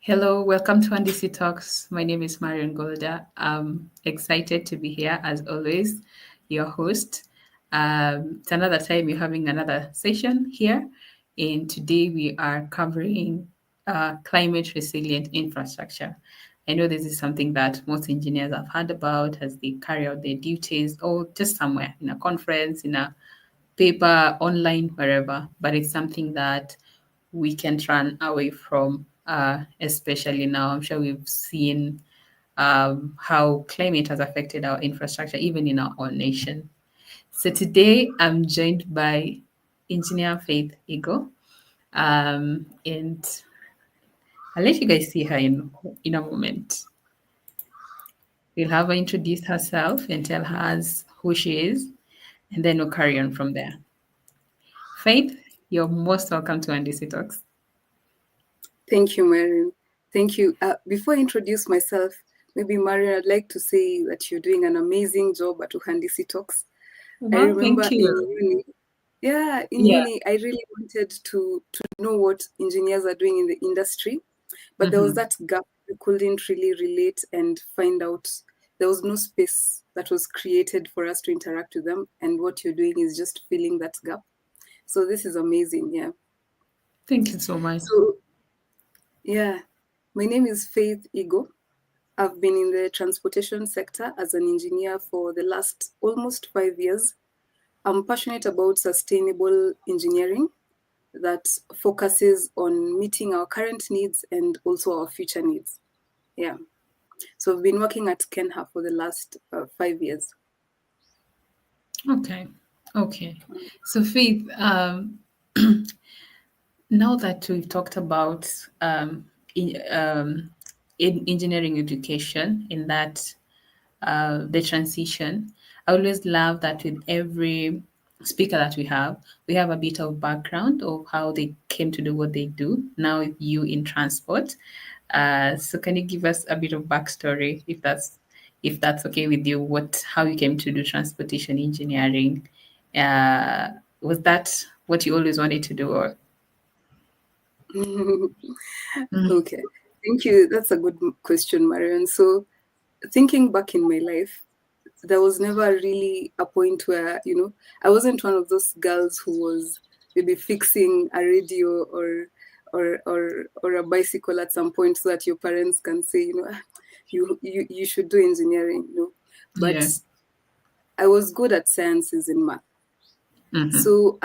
Hello, welcome to NDC Talks. My name is Marion Golda. I'm excited to be here as always, your host. It's another time you're having another session here. And today we are covering climate resilient infrastructure. I know this is something that most engineers have heard about as they carry out their duties or just somewhere in a conference, in a paper, online, wherever, but it's something that we can't run away from, especially now. I'm sure we've seen how climate has affected our infrastructure, even in our own nation. So today I'm joined by Engineer Faith Ego, and I'll let you guys see her in a moment. We'll have her introduce herself and tell us who she is, and then we'll carry on from there. Faith, you're most welcome to NDC Talks. Thank you, Marion. Thank you. Before I introduce myself, maybe Marion, I'd like to say that you're doing an amazing job at Uhandisi Talks. I Well, remember thank in you. uni, in Yeah. uni, I really wanted to know what engineers are doing in the industry, but there was Mm-hmm. that gap. We couldn't really relate and find out. There was no space that was created for us to interact with them, and what you're doing is just filling that gap. So this is amazing. Yeah. Thank you so much. So yeah, my name is Faith Igo. I've been in the transportation sector as an engineer for the last almost 5 years. I'm passionate about sustainable engineering that focuses on meeting our current needs and also our future needs. Yeah. So I've been working at Kenha for the last 5 years. Okay. Okay. So, Faith, now that we've talked about in engineering education, in that the transition, I always love that with every speaker that we have a bit of background of how they came to do what they do. Now, you in transport. So, can you give us a bit of backstory, if that's okay with you? How you came to do transportation engineering? Uh, was that what you always wanted to do, or? Mm. Okay. Thank you. That's a good question, Marion. So, thinking back in my life, there was never really a point where, I wasn't one of those girls who was maybe fixing a radio or a bicycle at some point so that your parents can say, you should do engineering. But Yeah. I was good at sciences and math. Mm-hmm. So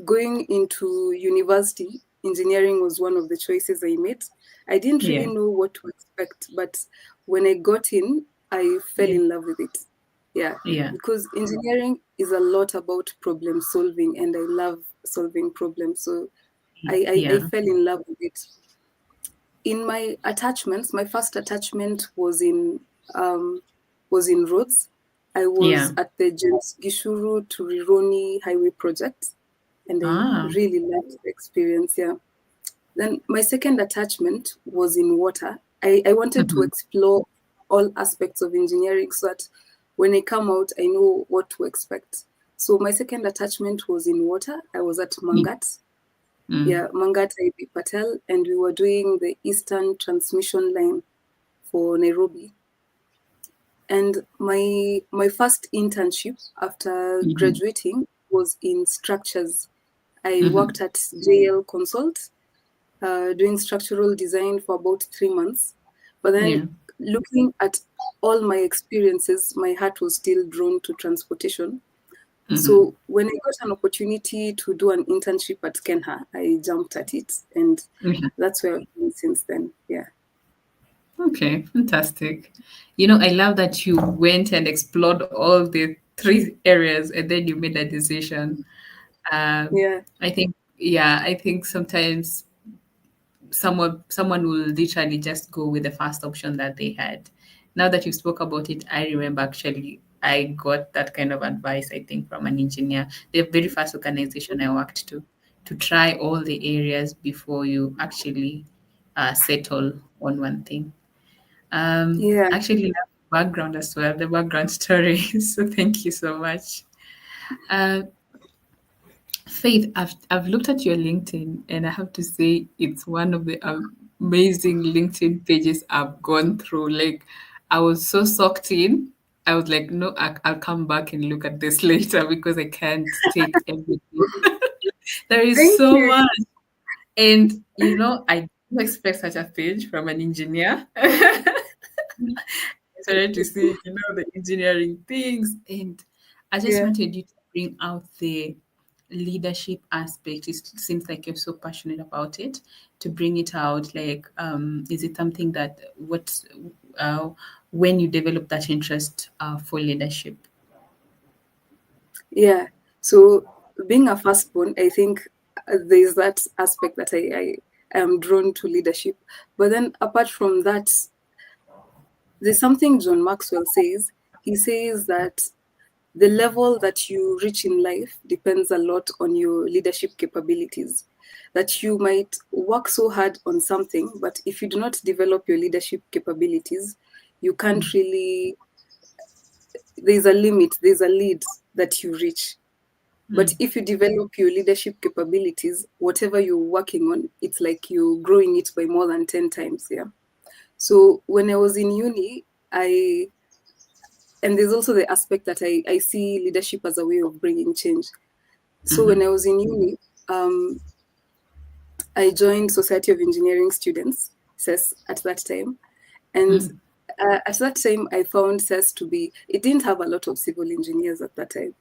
going into university, engineering was one of the choices I made. I didn't really Yeah. know what to expect, but when I got in, I fell Yeah. in love with it. Yeah, Yeah. because engineering is a lot about problem solving, and I love solving problems. So I Yeah. fell in love with it. In my attachments, my first attachment was in roads. I was Yeah. at the James Gishuru to Rironi Highway project, and I Ah. really liked the experience. Yeah. Then my second attachment was in water. I wanted to Mm-hmm. explore all aspects of engineering so that when I come out, I know what to expect. So my second attachment was in water. I was at Yeah. Mangat. Mm. Yeah, Mangat IB Patel, and we were doing the Eastern Transmission Line for Nairobi. And my first internship after Mm-hmm. graduating was in structures. I Mm-hmm. worked at JL Consult, doing structural design for about 3 months. But then Yeah. looking at all my experiences, my heart was still drawn to transportation. Mm-hmm. So when I got an opportunity to do an internship at Kenha, I jumped at it, and Yeah. that's where I've been since then. Yeah. Okay, fantastic. I love that you went and explored all the three areas and then you made a decision. Yeah. I think sometimes someone will literally just go with the first option that they had. Now that you spoke about it, I remember actually I got that kind of advice, I think, from an engineer. The very first organization I worked to try all the areas before you actually settle on one thing. Yeah. Actually, love the background as well, the background story. So thank you so much. Uh, Faith, I've looked at your LinkedIn, and I have to say it's one of the amazing LinkedIn pages I've gone through. Like, I was so sucked in. I was like, no, I'll come back and look at this later because I can't take everything. There is Thank so you. much. And, I didn't expect such a page from an engineer. I started to see, the engineering things. And I just Yeah. wanted you to bring out the leadership aspect. It seems like you're so passionate about it. To bring it out, like, is it something that uh, when you develop that interest for leadership? Yeah. So being a firstborn, I think there's that aspect that I am drawn to leadership. But then apart from that, there's something John Maxwell says. He says that the level that you reach in life depends a lot on your leadership capabilities. That you might work so hard on something, but if you do not develop your leadership capabilities, you can't really, there's a limit, there's a lead that you reach. But Mm, if you develop your leadership capabilities, whatever you're working on, it's like you're growing it by more than 10 times. Yeah. So when I was in uni, and there's also the aspect that I see leadership as a way of bringing change. So when mhm, I was in uni, um, I joined Society of Engineering Students, SES, at that time. And mm, at that time, I found SES to be, it didn't have a lot of civil engineers at that time.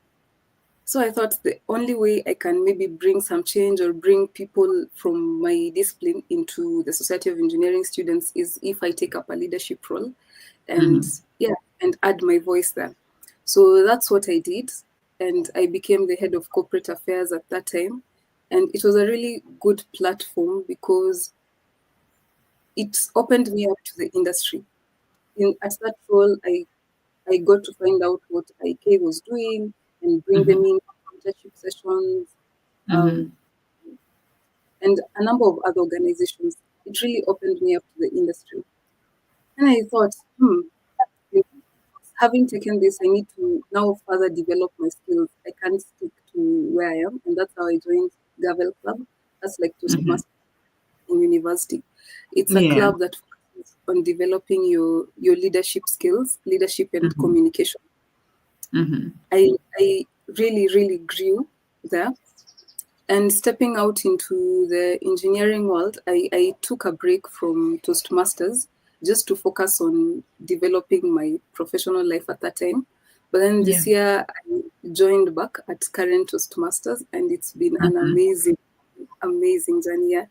So I thought the only way I can maybe bring some change or bring people from my discipline into the Society of Engineering Students is if I take up a leadership role and mhm, yeah, and add my voice there. So that's what I did. And I became the head of corporate affairs at that time. And it was a really good platform because it opened me up to the industry. At that role, I got to find out what IK was doing and bring them mhm, in mentorship sessions, um, mhm, and a number of other organizations. It really opened me up to the industry. And I thought, you know, having taken this, I need to now further develop my skills. I can't stick to where I am. And that's how I joined Gavel Club. That's like mhm. Toastmasters in university. It's a Yeah. club that focuses on developing your leadership skills, leadership and Mhm, communication. mhm. I really, really grew there. And stepping out into the engineering world, I took a break from Toastmasters just to focus on developing my professional life at that time. But then Yeah. this year, I joined back at current Toastmasters, and it's been an Mhm. amazing, amazing journey. Yeah.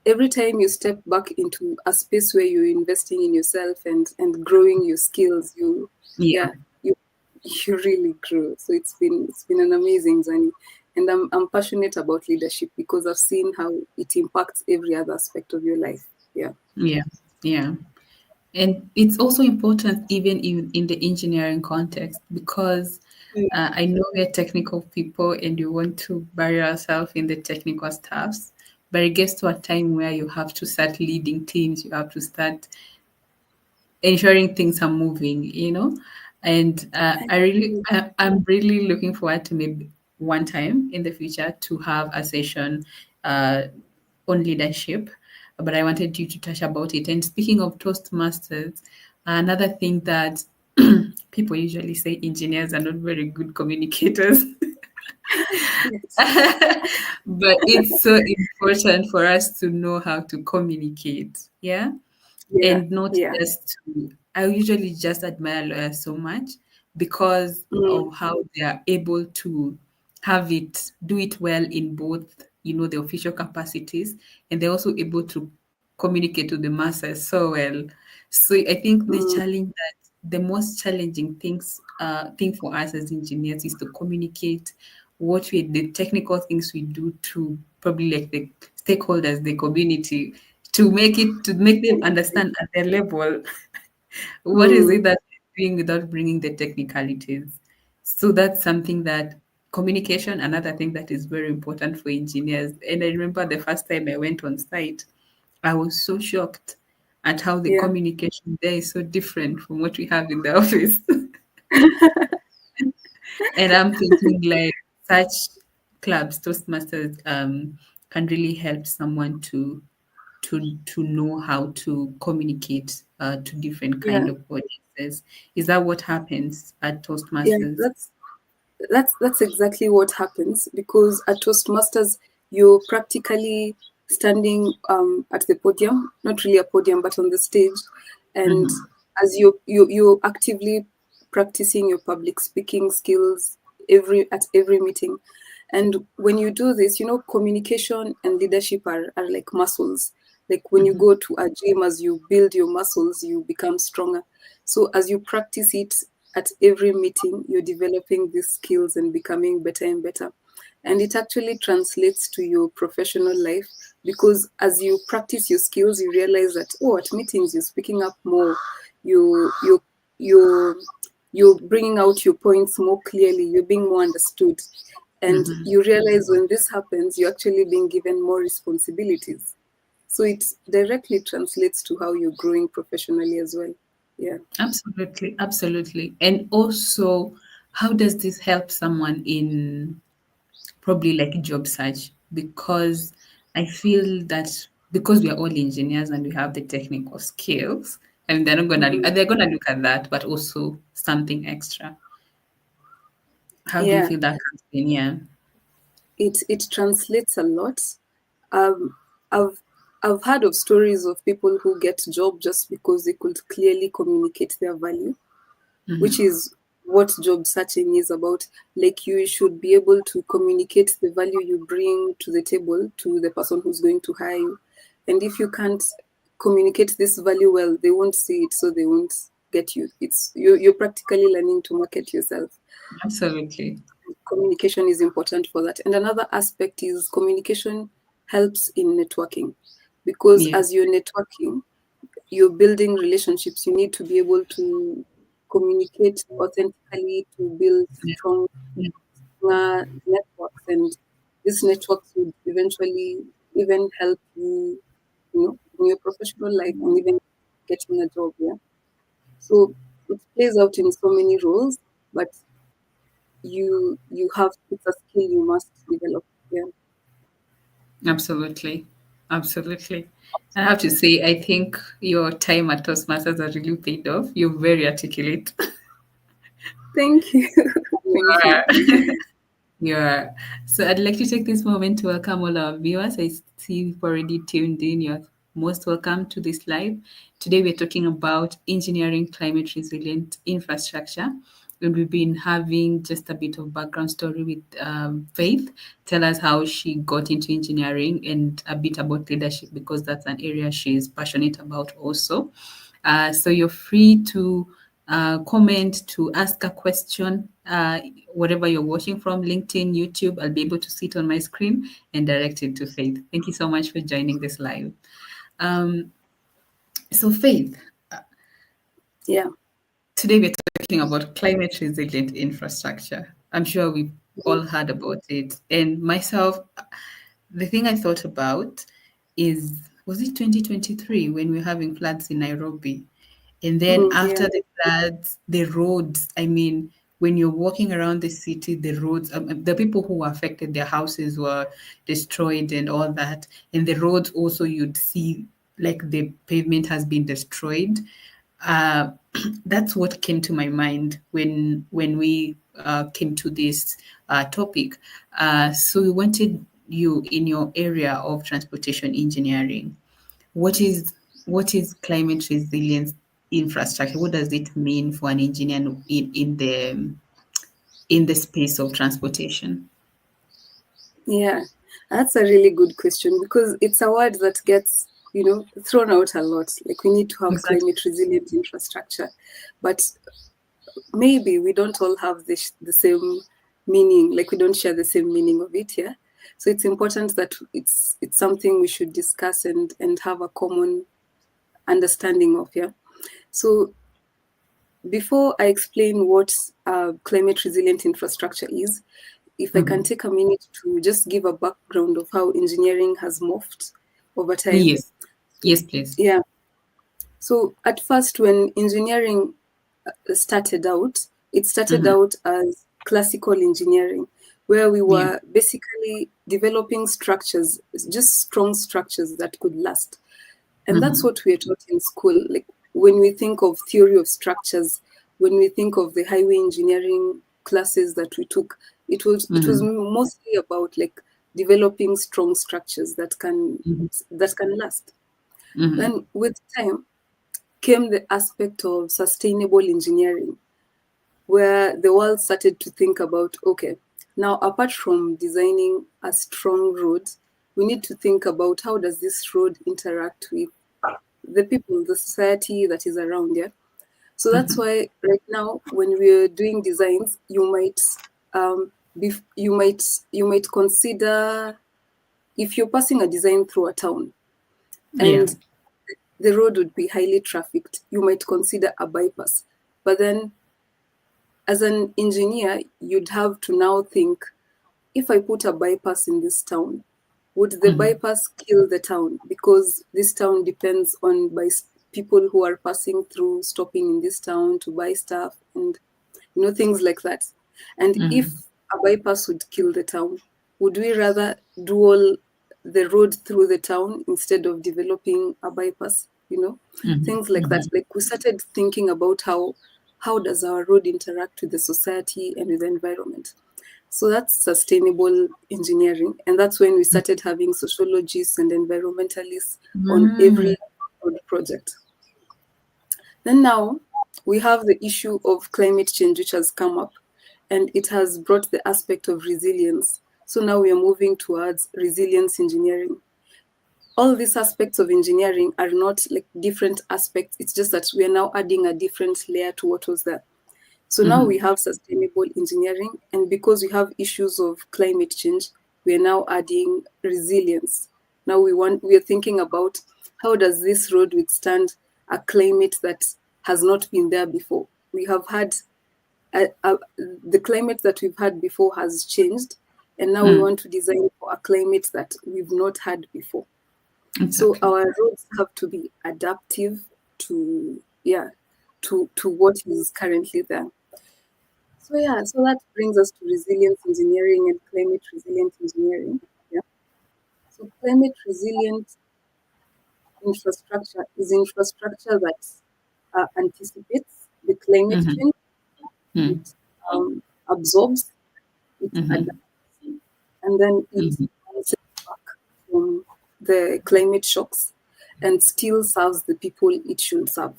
Every time you step back into a space where you're investing in yourself and growing your skills, Yeah. yeah, you you really grow. So it's been an amazing journey, and I'm passionate about leadership because I've seen how it impacts every other aspect of your life. Yeah. Yeah. Yeah. And it's also important even in the engineering context because Yeah. I know we're technical people and we want to bury ourselves in the technical stuffs, but it gets to a time where you have to start leading teams, you have to start ensuring things are moving. And I'm really looking forward to maybe one time in the future to have a session uh, on leadership, but I wanted you to touch about it. And speaking of Toastmasters, another thing that people usually say engineers are not very good communicators, Yes. but it's so important for us to know how to communicate. Yeah. Yeah. And not Yeah. just to, I usually just admire lawyers so much because Mm, of how they are able to do it well in both, the official capacities, and they're also able to communicate to the masses so well. So I think mm, the most challenging thing for us as engineers is to communicate the technical things we do to probably like the stakeholders, the community, to make them understand at their level what is mm. it that they're doing without bringing the technicalities. So that's something that communication, another thing that is very important for engineers. And I remember the first time I went on site, I was so shocked at how the Yeah. communication there is so different from what we have in the office. And I'm thinking like such clubs, Toastmasters, can really help someone to to know how to communicate to different Yeah, kind of audiences. Is that what happens at yeah, Toastmasters? that's exactly what happens, because at Toastmasters you're practically standing at the podium, not really a podium, but on the stage, and Mm-hmm. as you're actively practicing your public speaking skills every meeting. And when you do this, communication and leadership are like muscles. Like when you Mm-hmm. go to a gym, as you build your muscles, you become stronger. So as you practice it at every meeting, you're developing these skills and becoming better and better. And it actually translates to your professional life, because as you practice your skills, you realize that, oh, at meetings you're speaking up more, you you you're bringing out your points more clearly, you're being more understood. And Mm-hmm. you realize when this happens, you're actually being given more responsibilities. So it directly translates to how you're growing professionally as well. Yeah. Absolutely, absolutely. And also, how does this help someone in probably like job search? Because I feel that because we are all engineers and we have the technical skills, and Mhm. they're gonna look at that, but also something extra. How do you Yeah. feel that comes in? Yeah. It translates a lot. Um, I've I've heard of stories of people who get job just because they could clearly communicate their value, which Mm-hmm. is what job searching is about. Like, you should be able to communicate the value you bring to the table to the person who's going to hire you. And if you can't communicate this value well, they won't see it, so they won't get you. You're practically learning to market yourself. Absolutely. Communication is important for that. And another aspect is communication helps in networking, because Yeah. as you're networking, you're building relationships. You need to be able to communicate authentically to build Yeah. strong Yeah. networks, and these networks would eventually even help you, in your professional life and even getting a job. Yeah. So it plays out in so many roles, but you have it's a skill you must develop. Yeah. Absolutely. Absolutely. I have to say, I think your time at Toastmasters has really paid off. You're very articulate. Thank you. Thank you. Yeah. So I'd like to take this moment to welcome all our viewers. I see you've already tuned in. You're most welcome to this live. Today we're talking about engineering climate resilient infrastructure. And we've been having just a bit of background story with Faith. Tell us how she got into engineering and a bit about leadership because that's an area she's passionate about also. So you're free to comment, to ask a question, whatever you're watching from, LinkedIn, YouTube. I'll be able to see it on my screen and direct it to Faith. Thank you so much for joining this live. Um, so, Faith, Yeah. today we're talking about climate resilient infrastructure. I'm sure we've all heard about it. And myself, the thing I thought about is was it 2023 when we were having floods in Nairobi? And then Yeah. after the floods, the roads, I mean, when you're walking around the city, the roads, the people who were affected, their houses were destroyed and all that. And the roads also, you'd see like the pavement has been destroyed. Uh, that's what came to my mind when we came to this topic. So we wanted you in your area of transportation engineering. What is what is climate resilience infrastructure? What does it mean for an engineer in the space of transportation? Yeah. That's a really good question, because it's a word that gets, thrown out a lot. Like, we need to have Exactly. climate resilient infrastructure. But maybe we don't all have the same meaning. Like, we don't share the same meaning of it. Yeah. So it's important that it's something we should discuss and have a common understanding of. Yeah. So before I explain what climate resilient infrastructure is, if I can Mhm. take a minute to just give a background of how engineering has morphed over time. Yes. Yes, please. Yeah. So at first, when engineering started out, it started Mhm. out as classical engineering, where we Yeah. were basically developing structures, just strong structures that could last. And that's Mm-hmm. what we are taught in school. Like when we think of theory of structures, when we think of the highway engineering classes that we took, it was Mm-hmm. mostly about like developing strong structures Mm-hmm. that can last. Mm-hmm. Then with time came the aspect of sustainable engineering, where the world started to think about, okay, now apart from designing a strong road, we need to think about how does this road interact with the people, the society that is around. Yeah. So that's Mm-hmm. why right now when we're doing designs, you might consider, if you're passing a design through a town Yeah. and the road would be highly trafficked, you might consider a bypass. But then as an engineer, you'd have to now think, if I put a bypass in this town, would the Mm-hmm. bypass kill the town? Because this town depends on people who are passing through, stopping in this town to buy stuff and things like that. And if Mm-hmm. a bypass would kill the town, would we rather do all the road through the town instead of developing a bypass? Mm-hmm. Things like that. Mm-hmm. Like we started thinking about how does our road interact with the society and with the environment. So that's sustainable engineering. And that's when we started having sociologists and environmentalists on Mm-hmm. every road project. Then now we have the issue of climate change, which has come up, and it has brought the aspect of resilience. So now we are moving towards resilience engineering. All these aspects of engineering are not like different aspects, it's just that we are now adding a different layer to what was there. So now we Mm-hmm. have sustainable engineering, and because we have issues of climate change, we are now adding resilience. Now we are thinking about, how does this road withstand a climate that has not been there before. We have had the climate that we've had before has changed, and now we Mm. want to design for a climate that we've not had before. So Exactly. our roads have to be adaptive to, yeah, to what is currently there. So yeah, so that brings us to resilience engineering and climate resilient engineering. Yeah. So climate resilient infrastructure is infrastructure that anticipates the climate Mm-hmm. change. Mm. It absorbs, it Mm-hmm. adapts, and then it Mm-hmm. bounces back from the climate shocks and still serves the people it should serve.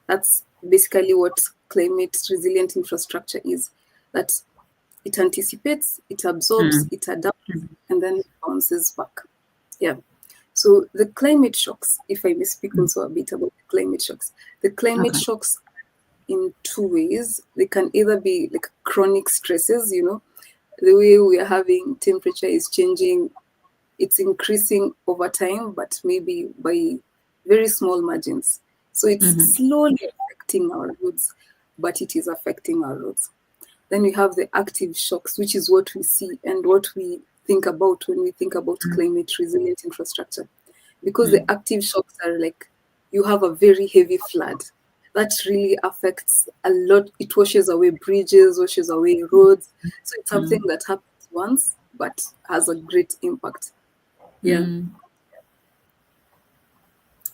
That's basically what climate resilient infrastructure is. That it anticipates, it absorbs, Mm. it adapts, and then it bounces back. Yeah. So the climate shocks, if I may speak Mm. also a bit about the climate shocks, the climate Okay. shocks in two ways. They can either be like chronic stresses, the way we are having temperature is changing, it's increasing over time, but maybe by very small margins. So it's Mm-hmm. slowly affecting our roads, but it is affecting our roads. Then we have the active shocks, which is what we see and what we think about when we think about climate resilient infrastructure. Because the Mm. active shocks are like, you have a very heavy flood. That really affects a lot. It washes away bridges, washes away roads. So it's something Mm. that happens once, but has a great impact. Yeah. Mm.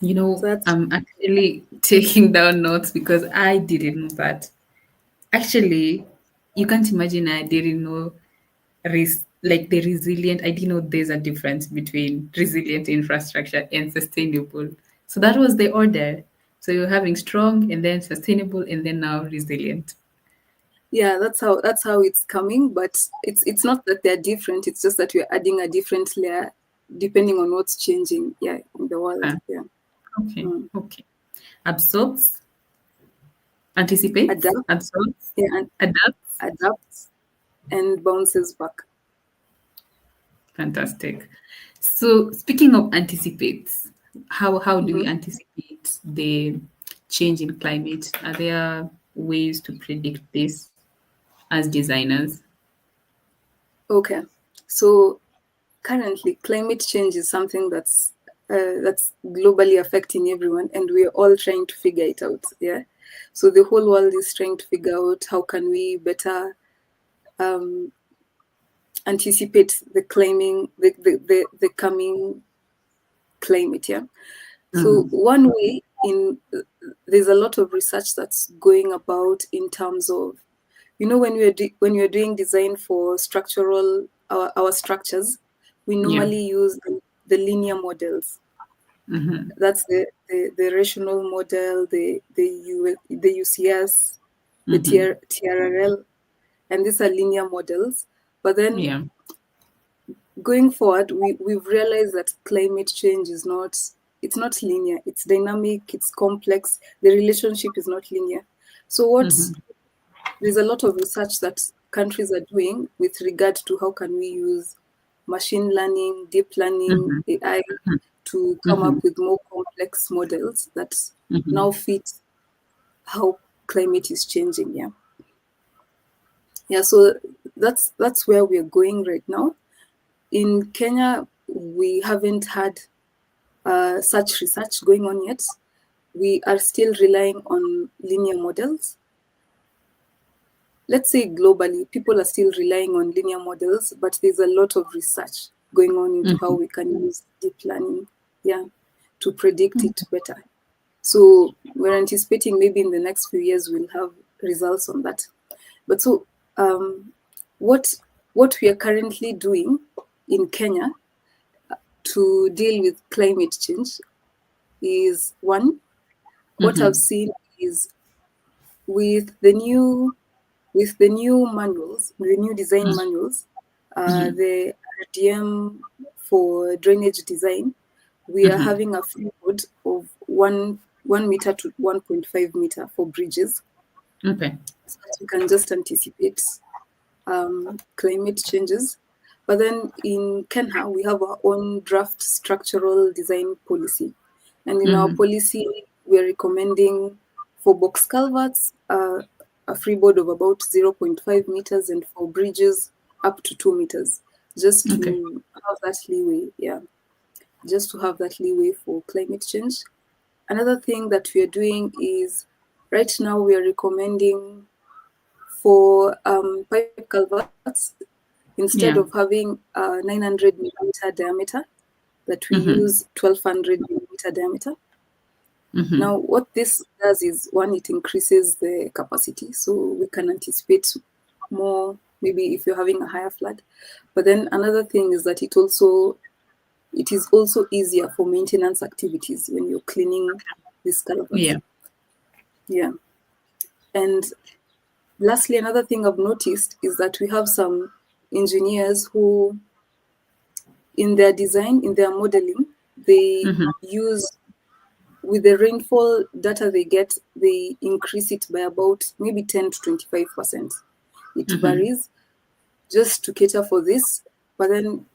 So that's I'm actually taking down notes because I didn't know that. Actually, you can't imagine I didn't know like the resilient. I didn't know there's a difference between resilient infrastructure and sustainable. So that was the order. So you're having strong and then sustainable and then now resilient. yeah, that's how it's coming, but it's not that they're different, it's just that we're adding a different layer depending on what's changing, yeah, in the world. Ah, Yeah. okay, Mm. okay. Absorbs, anticipates, Adapt, absorbs, yeah, and adapts. adapts and bounces back. Fantastic. So speaking of anticipates, how do we Mhm. anticipate the change in climate? Are there ways to predict this as designers? Okay, so currently climate change is something that's globally affecting everyone, and we're all trying to figure it out. Yeah, so the whole world is trying to figure out how can we better um, anticipate the coming climate. Yeah. So Mm-hmm. one way in there's a lot of research that's going about in terms of, when you're doing design for structural our structures, we Yeah. normally use the linear models. Mm-hmm. That's the rational model, the UCS, the Mm-hmm. TRRL, and these are linear models. But then Yeah. going forward, we've realized that climate change is not, it's not linear. It's dynamic, it's complex. The relationship is not linear. So Mm-hmm. there's a lot of research that countries are doing with regard to how can we use machine learning, deep learning, Mm-hmm. AI to come Mm-hmm. up with more complex models that Mm-hmm. now fit how climate is changing. Yeah. Yeah. So that's where we're going right now. In Kenya, we haven't had such research going on yet. We are still relying on linear models. Let's say globally, people are still relying on linear models, but there's a lot of research going on into how Mm-hmm. we can use deep learning, yeah, to predict it better. So we're anticipating maybe in the next few years we'll have results on that. But so um, what what we are currently doing in Kenya to deal with climate change is one. What I've Mm-hmm. seen is with the new manuals, the new design manuals, Mm-hmm. the RDM for drainage design, we are Mm-hmm. having a freeboard of 1 meter to 1.5 meter for bridges, Okay. so that we can just anticipate climate changes. But then in Kenya, we have our own draft structural design policy. And in our Mm-hmm. policy, we're recommending for box culverts a freeboard of about zero 0.5 meters, and for bridges up to 2 meters, just Okay. to have that leeway. Yeah, just to have that leeway for climate change. Another thing that we are doing is right now we are recommending for pipe culverts, instead of Yeah. having 900 millimeter diameter, that we Mm-hmm. use 1200 millimeter diameter. Mm-hmm. Now, what this does is, one, it increases the capacity, so we can anticipate more. Maybe if you're having a higher flood, but then another thing is that it is also easier for maintenance activities when you're cleaning these Yeah. culverts. Yeah, and lastly, another thing I've noticed is that we have some engineers who, in their design, in their modeling, they Mm-hmm. use, with the rainfall data they get, they increase it by about maybe 10 to 25%. It Mm-hmm. varies just to cater for this. But then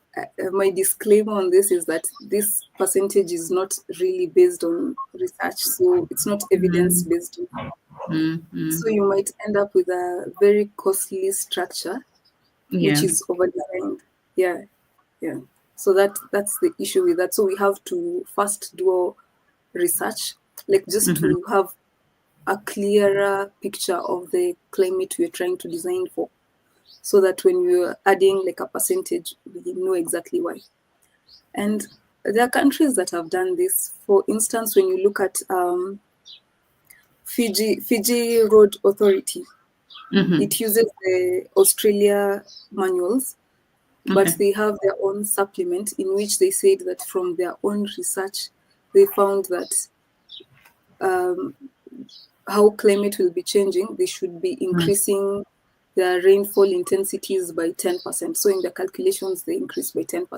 my disclaimer on this is that this percentage is not really based on research, so it's not evidence Mm-hmm. based. Mm-hmm. So you might end up with a very costly structure which Yeah. is over designed. Yeah, yeah. So that's the issue with that. So we have to first do research, like just Mm-hmm. to have a clearer picture of the climate we're trying to design for, so that when we're adding like a percentage, we know exactly why. And there are countries that have done this. For instance, when you look at Fiji Road Authority, Mm-hmm. it uses the Australia manuals, but Okay. they have their own supplement in which they said that from their own research, they found that um, how climate will be changing, they should be increasing their rainfall intensities by 10%. So in the calculations, they increase by 10%.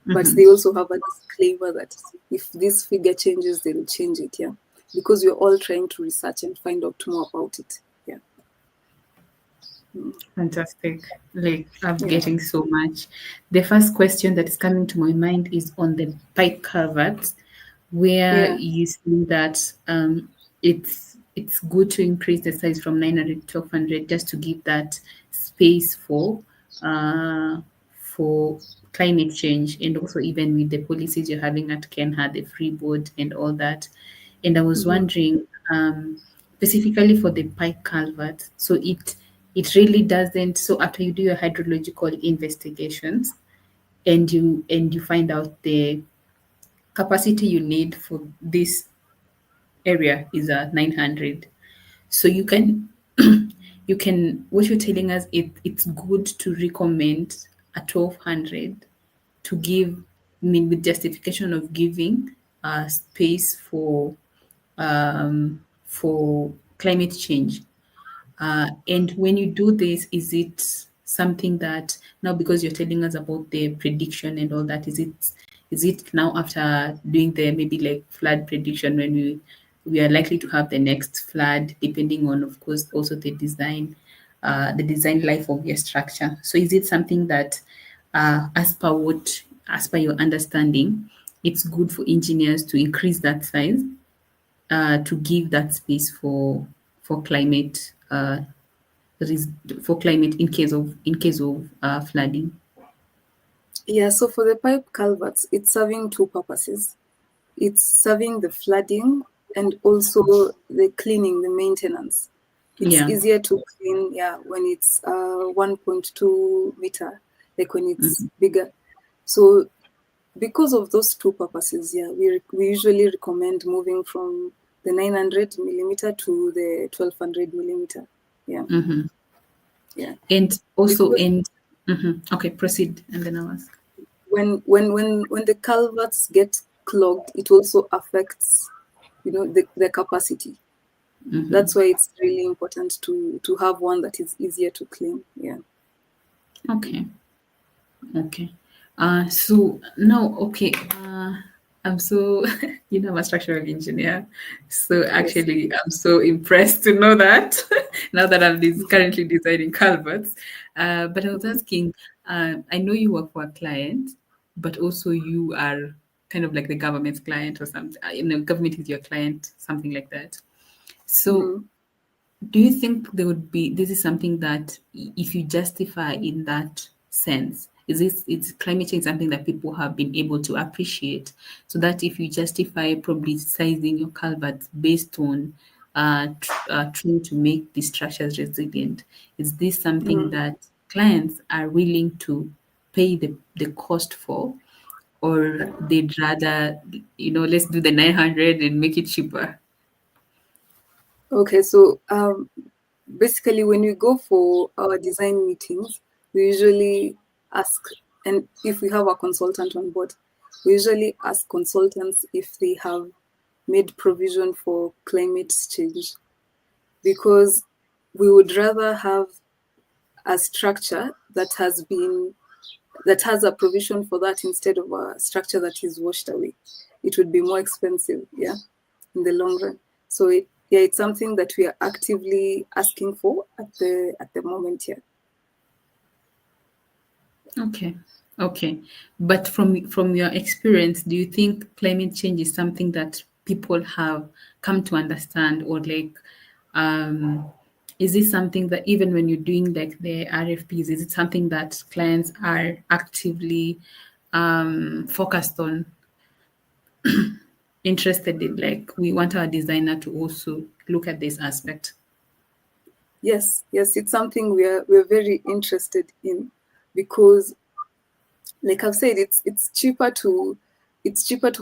But Mm-hmm. they also have a disclaimer that if this figure changes, they will change it. Yeah. Because we're all trying to research and find out more about it. Yeah. Mm. Fantastic. Like, I'm Yeah. getting so much. The first question that is coming to my mind is on the pipe culverts, where Yeah. you see that it's good to increase the size from 900 to 1200 just to give that space uh, for climate change, and also even with the policies you're having at Kenha, the free board and all that. And I was Mm-hmm. wondering, specifically for the pipe culvert, so it really doesn't. So after you do your hydrological investigations and you find out the capacity you need for this area is a 900. So you can you can what you're telling us, it's good to recommend a 1200 to give, I mean, with justification of giving space for climate change. And when you do this, is it something that now, because you're telling us about the prediction and all that, is it now after doing the maybe like flood prediction when we are likely to have the next flood, depending on, of course, also the design life of your structure. So is it something that, as per your understanding, it's good for engineers to increase that size, to give that space for climate ris- for climate in case of flooding. Yeah, so for the pipe culverts, it's serving two purposes. It's serving the flooding and also the cleaning, the maintenance. It's Yeah. easier to clean, yeah, when it's 1.2 meter, like when it's Mhm. bigger. So because of those two purposes, yeah, we usually recommend moving from the 900 millimeter to the 1200 millimeter. Yeah, Mhm. yeah. And also, Because okay, proceed, and then I'll ask. when the culverts get clogged, it also affects, the capacity. That's why it's really important to have one that is easier to clean. Yeah. Okay. Okay. So now, okay, I'm so, I'm a structural engineer. So Yes. actually, I'm so impressed to know that now that I'm currently designing culverts. But I was Mhm. asking, I know you work for a client, but also you are kind of like the government's client or something. Government is your client, something like that. So Mhm. do you think there would be, this is something that if you justify in that sense, is climate change something that people have been able to appreciate, so that if you justify probably sizing your culverts based on trying to make the structures resilient, is this something Mhm. that clients are willing to pay the cost for, or they'd rather, let's do the 900 and make it cheaper? Okay, so basically, when we go for our design meetings, we usually ask, and if we have a consultant on board, we usually ask consultants if they have made provision for climate change, because we would rather have a structure that has a provision for that instead of a structure that is washed away. It would be more expensive, yeah, in the long run. So yeah, it's something that we are actively asking for at the moment. Yeah. Okay. Okay. But from your experience, do you think climate change is something that people have come to understand, or like, um is this something that even when you're doing like the RFPs, is it something that clients are actively focused on, interested in, like, we want our designer to also look at this aspect? Yes, yes, it's something we're very interested in, because, like I've said, it's cheaper to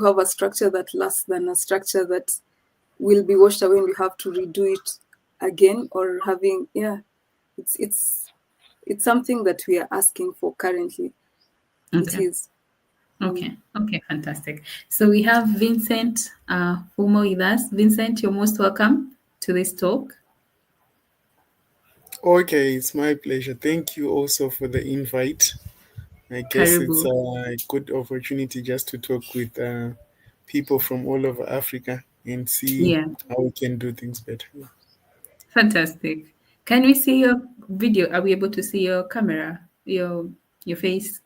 have a structure that lasts than a structure that will be washed away and we have to redo it again, or having, yeah, it's something that we are asking for currently. It Okay. is. Mm. Okay. Okay. Fantastic. So we have Vincent Fumo with us. Vincent, you're most welcome to this talk. Okay, it's my pleasure. Thank you also for the invite. I guess it's Karibu. a good opportunity just to talk with people from all over Africa and see Yeah. how we can do things better. Fantastic. Can we see your video? Are we able to see your camera, your face?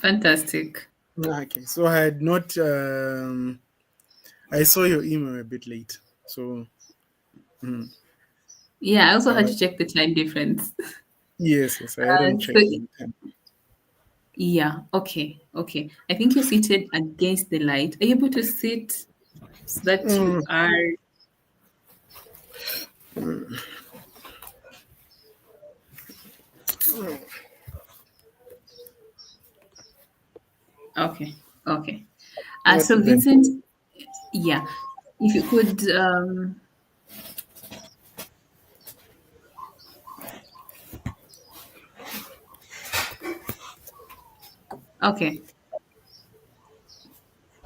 Fantastic. Okay, so I had not. I saw your email a bit late, so mm. Yeah, I also All had right. to check the time difference. Yes, yes, I hadn't So checked the time. yeah, okay, okay. I think you're seated against the light. Are you able to sit so that you Mm, are okay? Okay. not So even. Vincent, yeah, if you could, okay.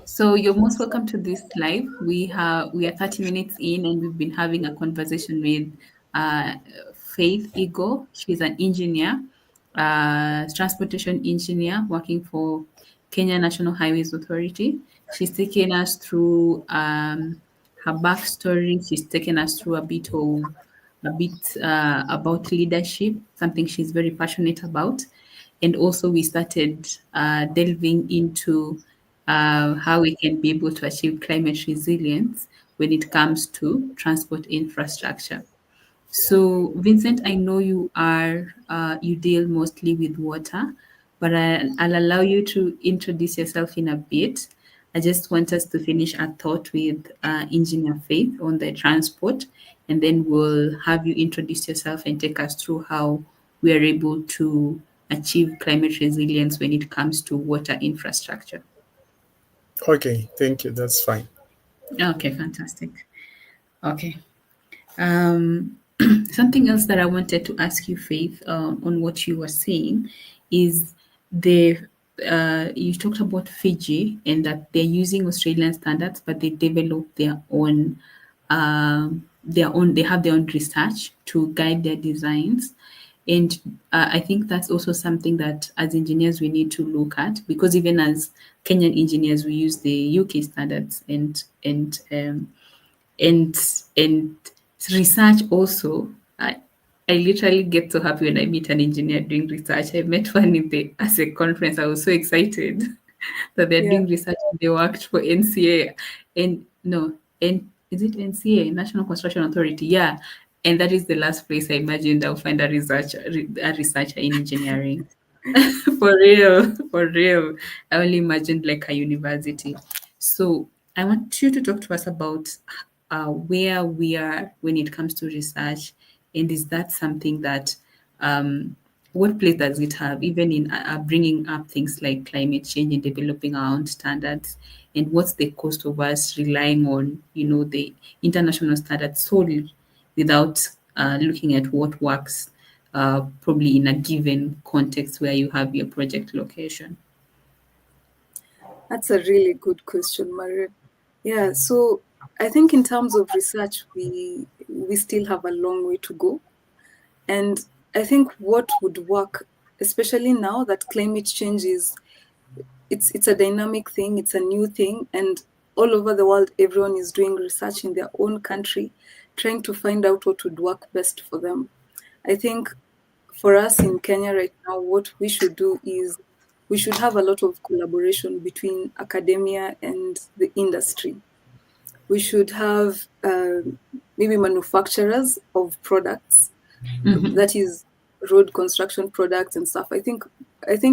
So you're most welcome to this live. We are 30 minutes in, and we've been having a conversation with uh, Faith Ego. She's an engineer, transportation engineer working for Kenya National Highways Authority. She's taken us through her backstory. She's taken us through a bit about leadership, something she's very passionate about. And also, we started delving into how we can be able to achieve climate resilience when it comes to transport infrastructure. So, Vincent, I know you deal mostly with water, but I'll allow you to introduce yourself in a bit. I just want us to finish our thought with Engineer Faith on the transport, and then we'll have you introduce yourself and take us through how we are able to achieve climate resilience when it comes to water infrastructure. Okay, thank you. That's fine. Okay, fantastic. Okay. Um, Something else that I wanted to ask you, Faith, on what you were saying is the you talked about Fiji and that they're using Australian standards, but they develop their own. They have their own research to guide their designs. And I think that's also something that as engineers we need to look at, because even as Kenyan engineers we use the UK standards and and research also. I literally get so happy when I meet an engineer doing research. I met one in the as a conference. I was so excited that they're Yeah. doing research and they worked for NCA and no, and is it NCA, National Construction Authority? Yeah. And that is the last place I imagined I'll find a researcher in engineering. For real, for real. I only imagined like a university. So I want you to talk to us about where we are when it comes to research, and is that something that what place does it have, even in bringing up things like climate change and developing our own standards, and what's the cost of us relying on the international standards solely without looking at what works probably in a given context where you have your project location. That's a really good question, Marian. Yeah, so I think in terms of research, we still have a long way to go. And I think what would work, especially now that climate change is it's a dynamic thing, it's a new thing, and all over the world, everyone is doing research in their own country, trying to find out what would work best for them. I think for us in Kenya right now, what we should do is we should have a lot of collaboration between academia and the industry. We should have maybe manufacturers of products, Mhm, that is road construction products and stuff. I think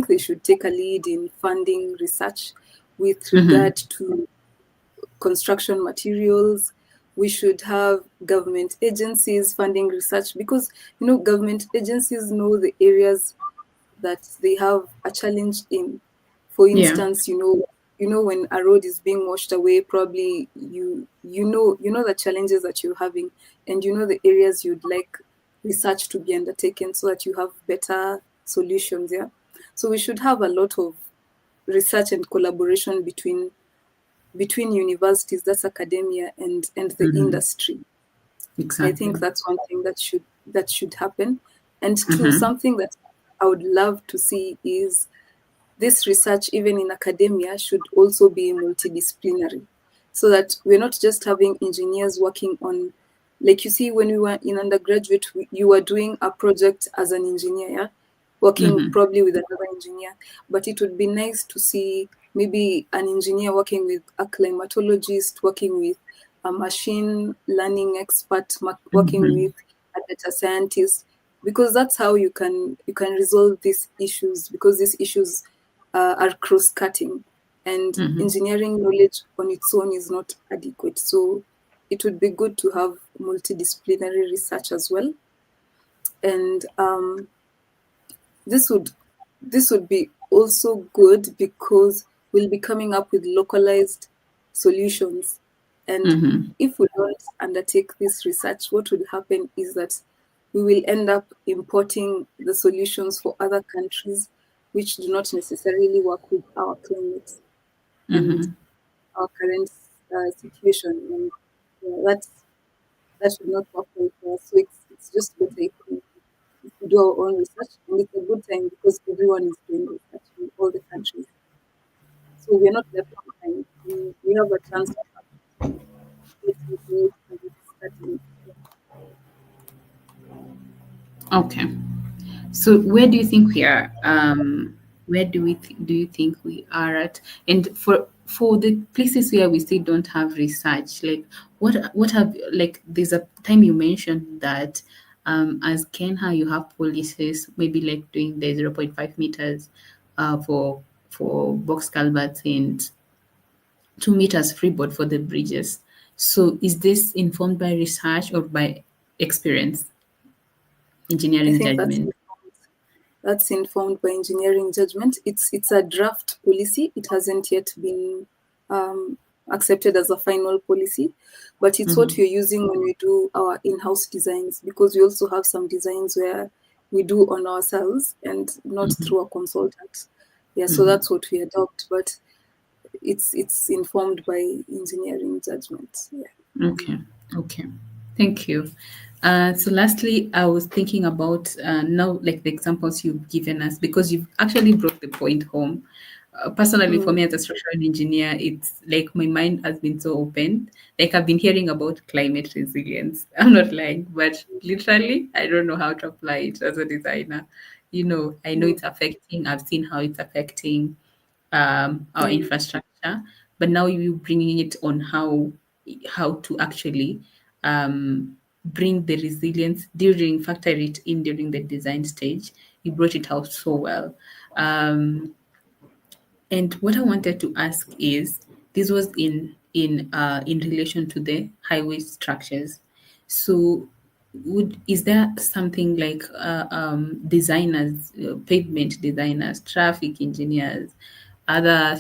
they should take a lead in funding research with mhm, regard to construction materials. We should have government agencies funding research because government agencies know the areas that they have a challenge in. For yeah. instance, when a road is being washed away, probably you know the challenges that you're having, and you know the areas you'd like research to be undertaken so that you have better solutions. Yeah. So we should have a lot of research and collaboration between universities, that's academia, and the Mhm, industry. I think exactly. that's one thing that should happen. And two, Mhm, something that I would love to see is this research, even in academia, should also be multidisciplinary, so that we're not just having engineers working on, like you see, when we were in undergraduate, you were doing a project as an engineer, yeah? Working mhm, probably with another engineer. But it would be nice to see maybe an engineer working with a climatologist, working with a machine learning expert, working mhm, with a better scientists, because that's how you can resolve these issues, because these issues are cross-cutting, and engineering knowledge on its own is not adequate. So it would be good to have multidisciplinary research as well. And this would be also good because we'll be coming up with localized solutions. And if we don't undertake this research, what will happen is that we will end up importing the solutions for other countries which do not necessarily work with our climate and our current situation. And that should not work well for us. So it's just better if we do our own research, and it's a good time because everyone is doing research in all the countries. So we're not left behind. We have a chance to get involved and studying. Okay. So where do you think we are? Where do you think we are at? And for the places where we still don't have research, like what have, like, there's a time you mentioned that as Kenya you have policies maybe like doing the 0.5 meters for box culverts and 2 meters freeboard for the bridges. So is this informed by research or by experience, I engineering think judgment? that's informed by engineering judgment. It's a draft policy. It hasn't yet been um, accepted as a final policy, but it's what we're using when we do our in-house designs, because we also have some designs where we do on ourselves and not through a consultant. Yeah, so that's what we adopt, but it's informed by engineering judgment. Yeah. Okay. Okay. Thank you. So lastly, I was thinking about now, like the examples you've given us, because you've actually brought the point home. Personally, for me as a structural engineer, it's like my mind has been so open. Like I've been hearing about climate resilience. I'm not lying, but literally, I don't know how to apply it as a designer. I know Mm. it's affecting. I've seen how it's affecting our Yeah. infrastructure, but now you bringing it on how to actually bring the resilience during factor it in during the design stage. You brought it out so well. And what I wanted to ask is, this was in relation to the highway structures. So, is there something like designers, pavement designers, traffic engineers, other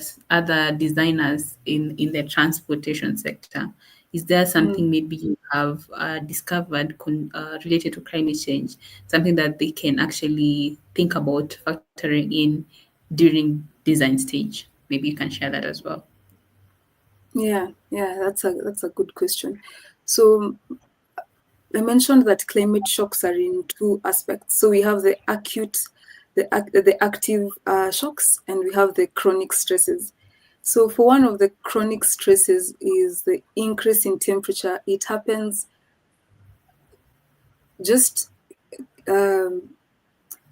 designers in the transportation sector? Is there Mm. something maybe you have discovered related to climate change, something that they can actually think about factoring in during design stage? Maybe you can share that as well. Yeah, that's a good question. So I mentioned that climate shocks are in two aspects. So we have the acute, the active shocks, and we have the chronic stresses. So for one of the chronic stresses is the increase in temperature. It happens just um,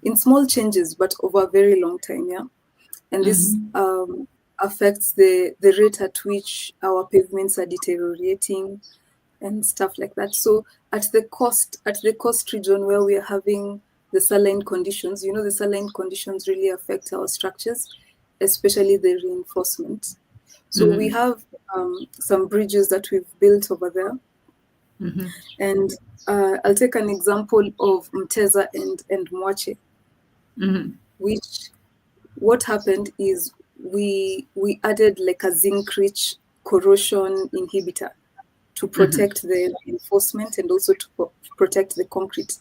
in small changes, but over a very long time. Yeah, and this affects the rate at which our pavements are deteriorating and stuff like that. So at the coast region where we are having the saline conditions, the saline conditions really affect our structures, especially the reinforcement. So we have some bridges that we've built over there, and I'll take an example of Mteza and Mwache, which what happened is we added like a zinc rich corrosion inhibitor to protect the reinforcement and also to protect the concrete,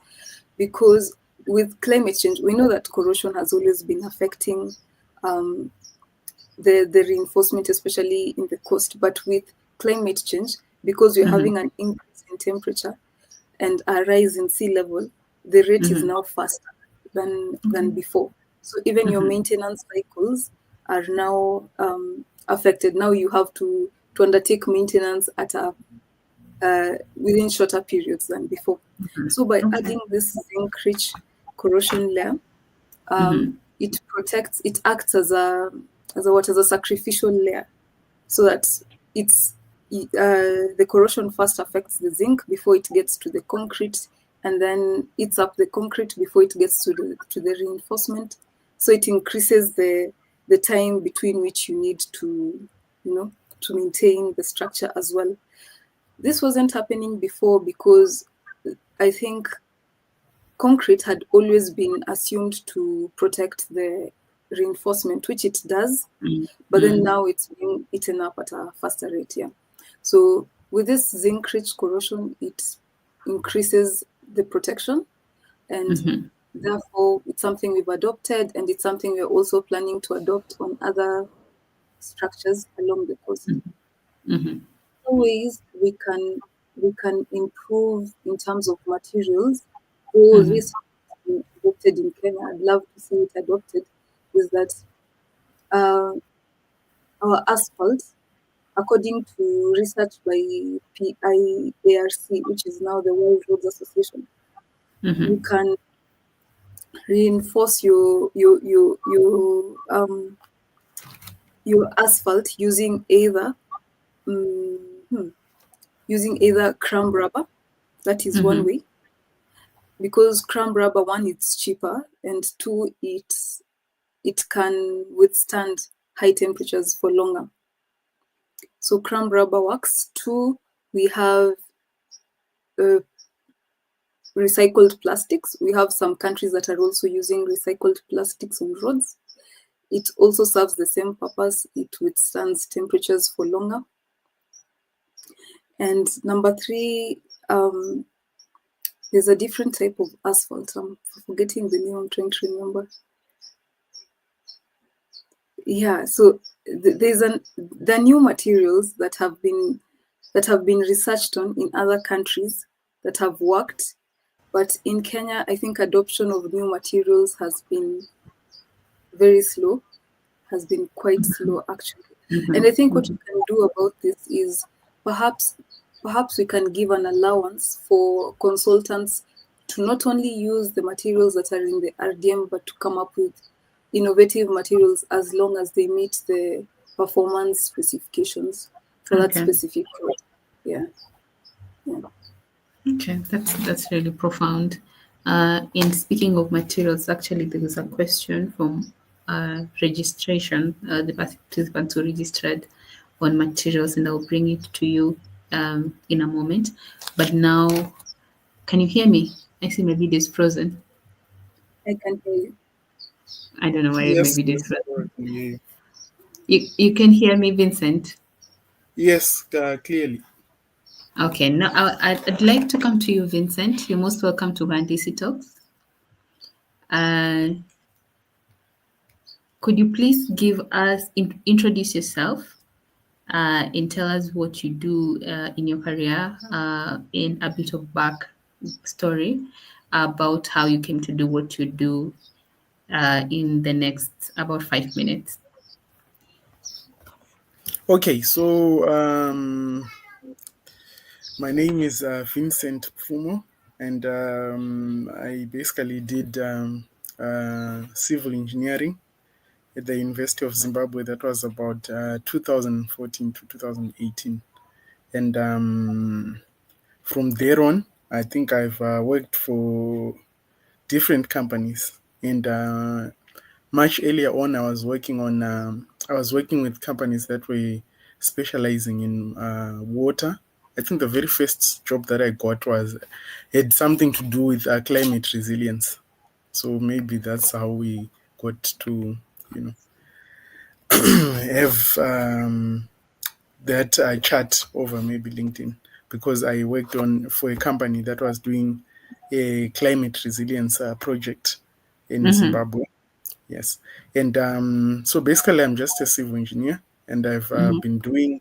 because with climate change we know that corrosion has always been affecting the reinforcement, especially in the coast. But with climate change, because we're having an increase in temperature and a rise in sea level, the rate is now faster than before. So even your maintenance cycles are now affected. Now you have to undertake maintenance at a within shorter periods than before. So by Okay. adding this zinc-rich corrosion layer, it acts as a sacrificial layer, so that the corrosion first affects the zinc before it gets to the concrete, and then eats up the concrete before it gets to the reinforcement. So it increases the time between which you need to, to maintain the structure as well. This wasn't happening before because I think concrete had always been assumed to protect the reinforcement, which it does, but then now it's being eaten up at a faster rate. Yeah. So with this zinc-rich corrosion, it increases the protection, and therefore it's something we've adopted, and it's something we're also planning to adopt on other structures along the coast. Ways we can improve in terms of materials, though this has been adopted in Kenya, I'd love to see it adopted, is that uh, our asphalt, according to research by PIARC, which is now the World Roads Association, you can reinforce your asphalt using either crumb rubber. That is one way, because crumb rubber, one, it's cheaper, and two, it can withstand high temperatures for longer. So crumb rubber works. Two, we have recycled plastics. We have some countries that are also using recycled plastics on roads. It also serves the same purpose. It withstands temperatures for longer. And number three, there's a different type of asphalt. I'm forgetting the name. I'm trying to remember. Yeah, so the new materials that have been researched on in other countries that have worked, but in Kenya, I think adoption of new materials has been very slow, has been quite slow actually. And I think what we can do about this is perhaps we can give an allowance for consultants to not only use the materials that are in the RDM, but to come up with innovative materials as long as they meet the performance specifications for that specific product. Yeah. Okay, that's really profound. In speaking of materials, actually, there was a question from registration. The participants who registered on materials, and I'll bring it to you in a moment. But now, can you hear me? I see my video is frozen. I can hear you. I don't know why my Yes, video is yes, I frozen. can hear you. You can hear me, Vincent? Yes, clearly. Okay, now I'd like to come to you, Vincent. You're most welcome to Handisi Talks. Uh, Could you please give us introduce yourself and tell us what you do in your career in a bit of back story about how you came to do what you do in the next about 5 minutes. Okay, so my name is Vincent Fumo, and I basically did civil engineering at the University of Zimbabwe. That was about 2014 to 2018. And from there on, I think I've worked for different companies. And much earlier on, I was working with companies that were specializing in water. I think the very first job that I got had something to do with climate resilience. So maybe that's how we got to, have that chat over maybe LinkedIn, because I worked for a company that was doing a climate resilience project in Zimbabwe. Yes. And so basically, I'm just a civil engineer, and I've been doing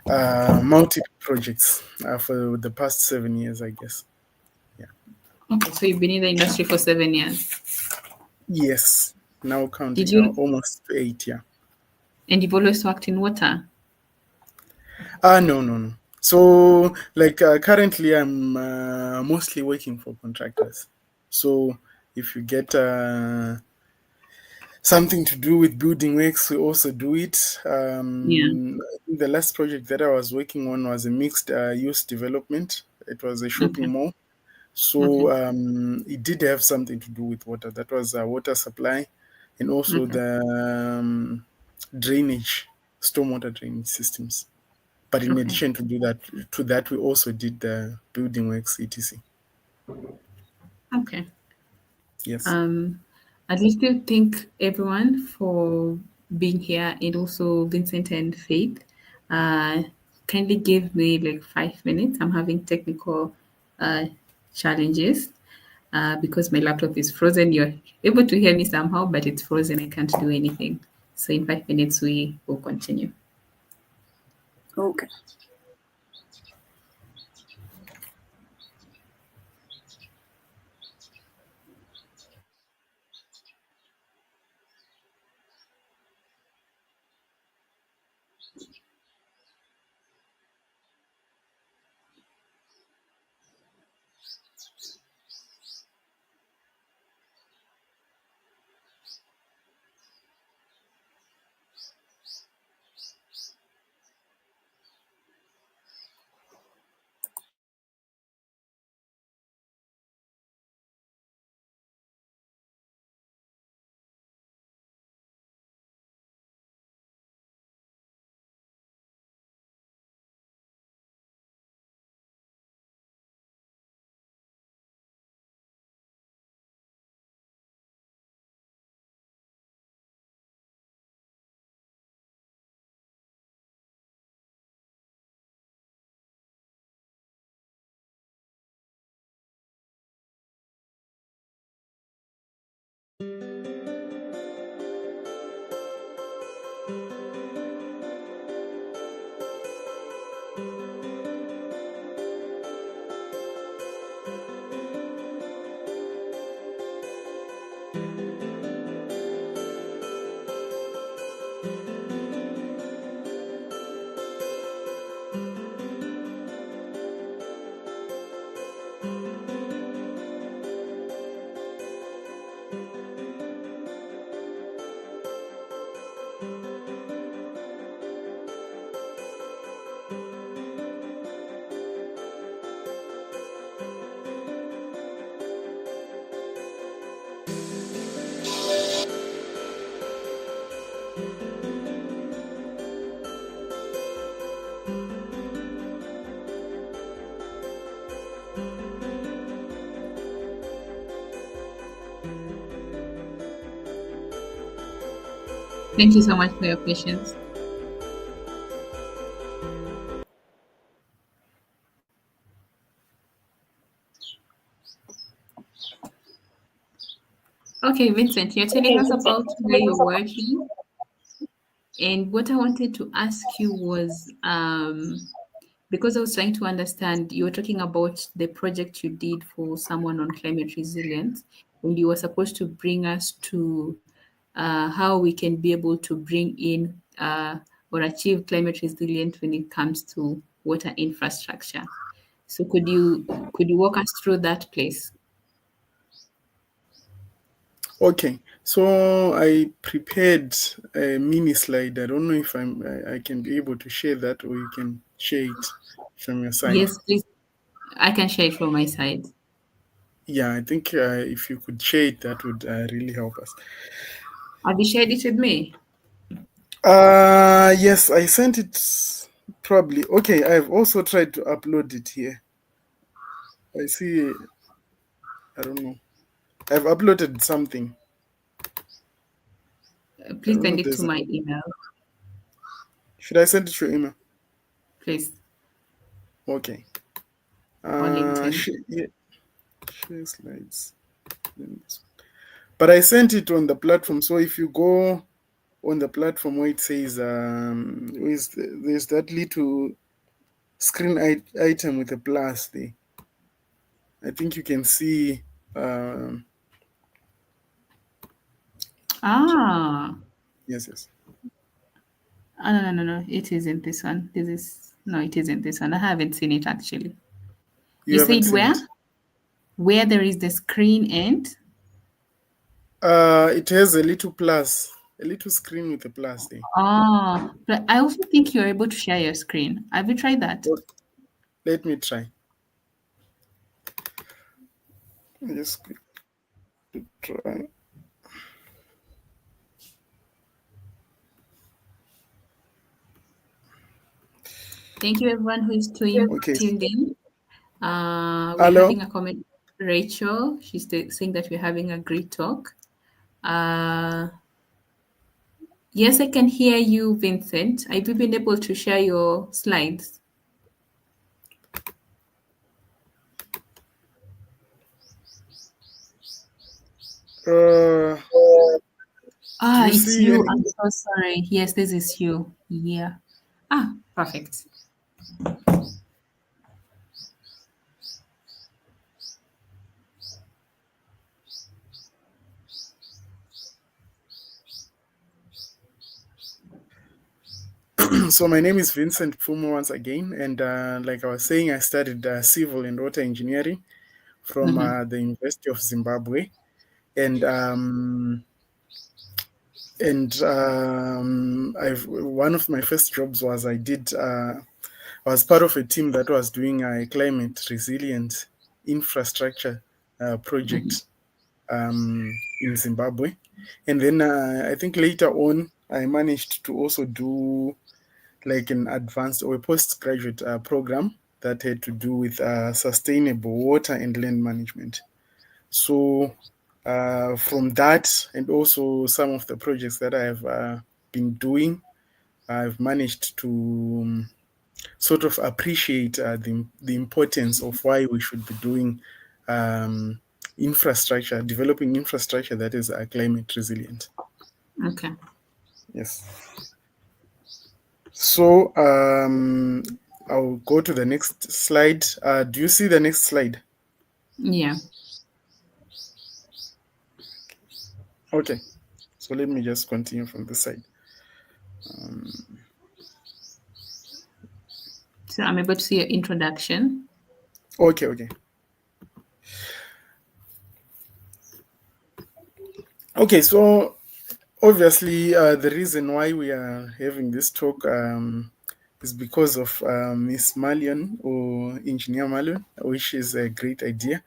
multiple projects for the past 7 years, I guess. Yeah. Okay, so you've been in the industry for 7 years. Yes. Now Did counting you? almost 8, yeah. And you've always worked in water. No, no, no. So, like, currently, I'm mostly working for contractors. So, if you get something to do with building works, we also do it. Yeah. The last project that I was working on was a mixed use development. It was a Okay. shopping mall. So Okay. it did have something to do with water. That was water supply, and also Okay. the drainage, stormwater drainage systems. But in Okay. addition to that, we also did the building works, etc. Okay. Yes. Um, I'd like to thank everyone for being here and also Vincent and Faith. Uh, Kindly give me like 5 minutes. I'm having technical uh, challenges because my laptop is frozen. You're able to hear me somehow, but it's frozen. I can't do anything. So in 5 minutes, we will continue. Okay. Thank you so much for your patience. Okay, Vincent, you're telling us about where you're working. And what I wanted to ask you was because I was trying to understand, you were talking about the project you did for someone on climate resilience, and you were supposed to bring us to how we can be able to bring in or achieve climate resilience when it comes to water infrastructure. So could you walk us through that, please? Okay. So I prepared a mini slide. I don't know if I can be able to share that, or you can share it from your side. Yes, please. I can share it from my side. Yeah, I think if you could share it, that would really help us. Have you shared it with me? Yes, I sent it probably. Okay, I've also tried to upload it here. I see. I don't know. I've uploaded something. I Please don't know send if it to there's. my email, Should I send it to your email? please, Okay. or LinkedIn. Yeah, share slides. Then this one. But I sent it on the platform. So if you go on the platform where it says there's that little screen item with a plus there. I think you can see. Um, Ah, yes, yes. no, no, no, no. It isn't this one. This is no, it isn't this one. I haven't seen it actually. You You haven't said seen where? it. Where there is the screen end? It has a little plus, a little screen with a plus there. Oh, but I also think you're able to share your screen. Have you tried that? Well, let me try. Just try. Thank you, everyone who is Okay. tuned in. We're Hello. having a comment. Rachel, she's saying that we're having a great talk. Uh, yes, I can hear you, Vincent. Have you been able to share your slides? Uh, do Ah, you it's see you. any? I'm so sorry. Yes, this is you. Yeah. Ah, perfect. So my name is Vincent Fumo once again, and like I was saying, I studied civil and water engineering from Mm-hmm. the University of Zimbabwe, and I've one of my first jobs was I was part of a team that was doing a climate resilient infrastructure Mm-hmm. project in Zimbabwe. And then I think later on, I managed to also do like an advanced or a postgraduate program that had to do with sustainable water and land management. So from that, and also some of the projects that I have been doing, I've managed to sort of appreciate the importance of why we should be doing um, infrastructure, developing infrastructure that is climate resilient. Okay. Yes. So I'll go to the next slide. Do you see the next slide? Yeah. Okay. So let me just continue from this side. So I'm able to see your introduction. Okay, okay. Okay, so obviously the reason why we are having this talk is because of Miss Malion or Engineer Malion, which is a great idea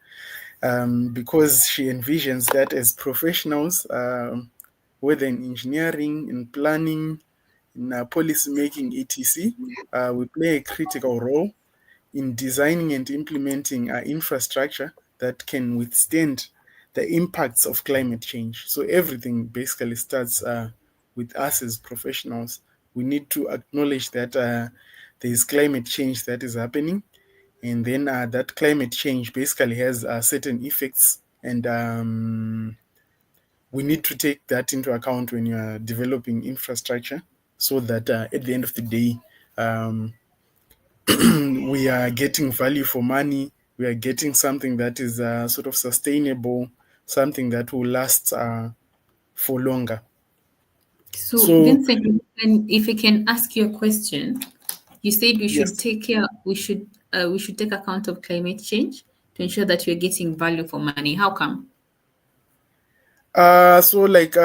because she envisions that as professionals, whether in engineering, in planning, in policy making, etc., we play a critical role in designing and implementing infrastructure that can withstand the impacts of climate change. So everything basically starts with us as professionals. We need to acknowledge that there is climate change that is happening, and then that climate change basically has certain effects, and we need to take that into account when you are developing infrastructure, so that at the end of the day, um, we are getting value for money. We are getting something that is sort of sustainable, something that will last for longer. So, So Vincent, and if I can ask you a question, you said we should yes, take care. We should take account of climate change to ensure that we're getting value for money. How come? so like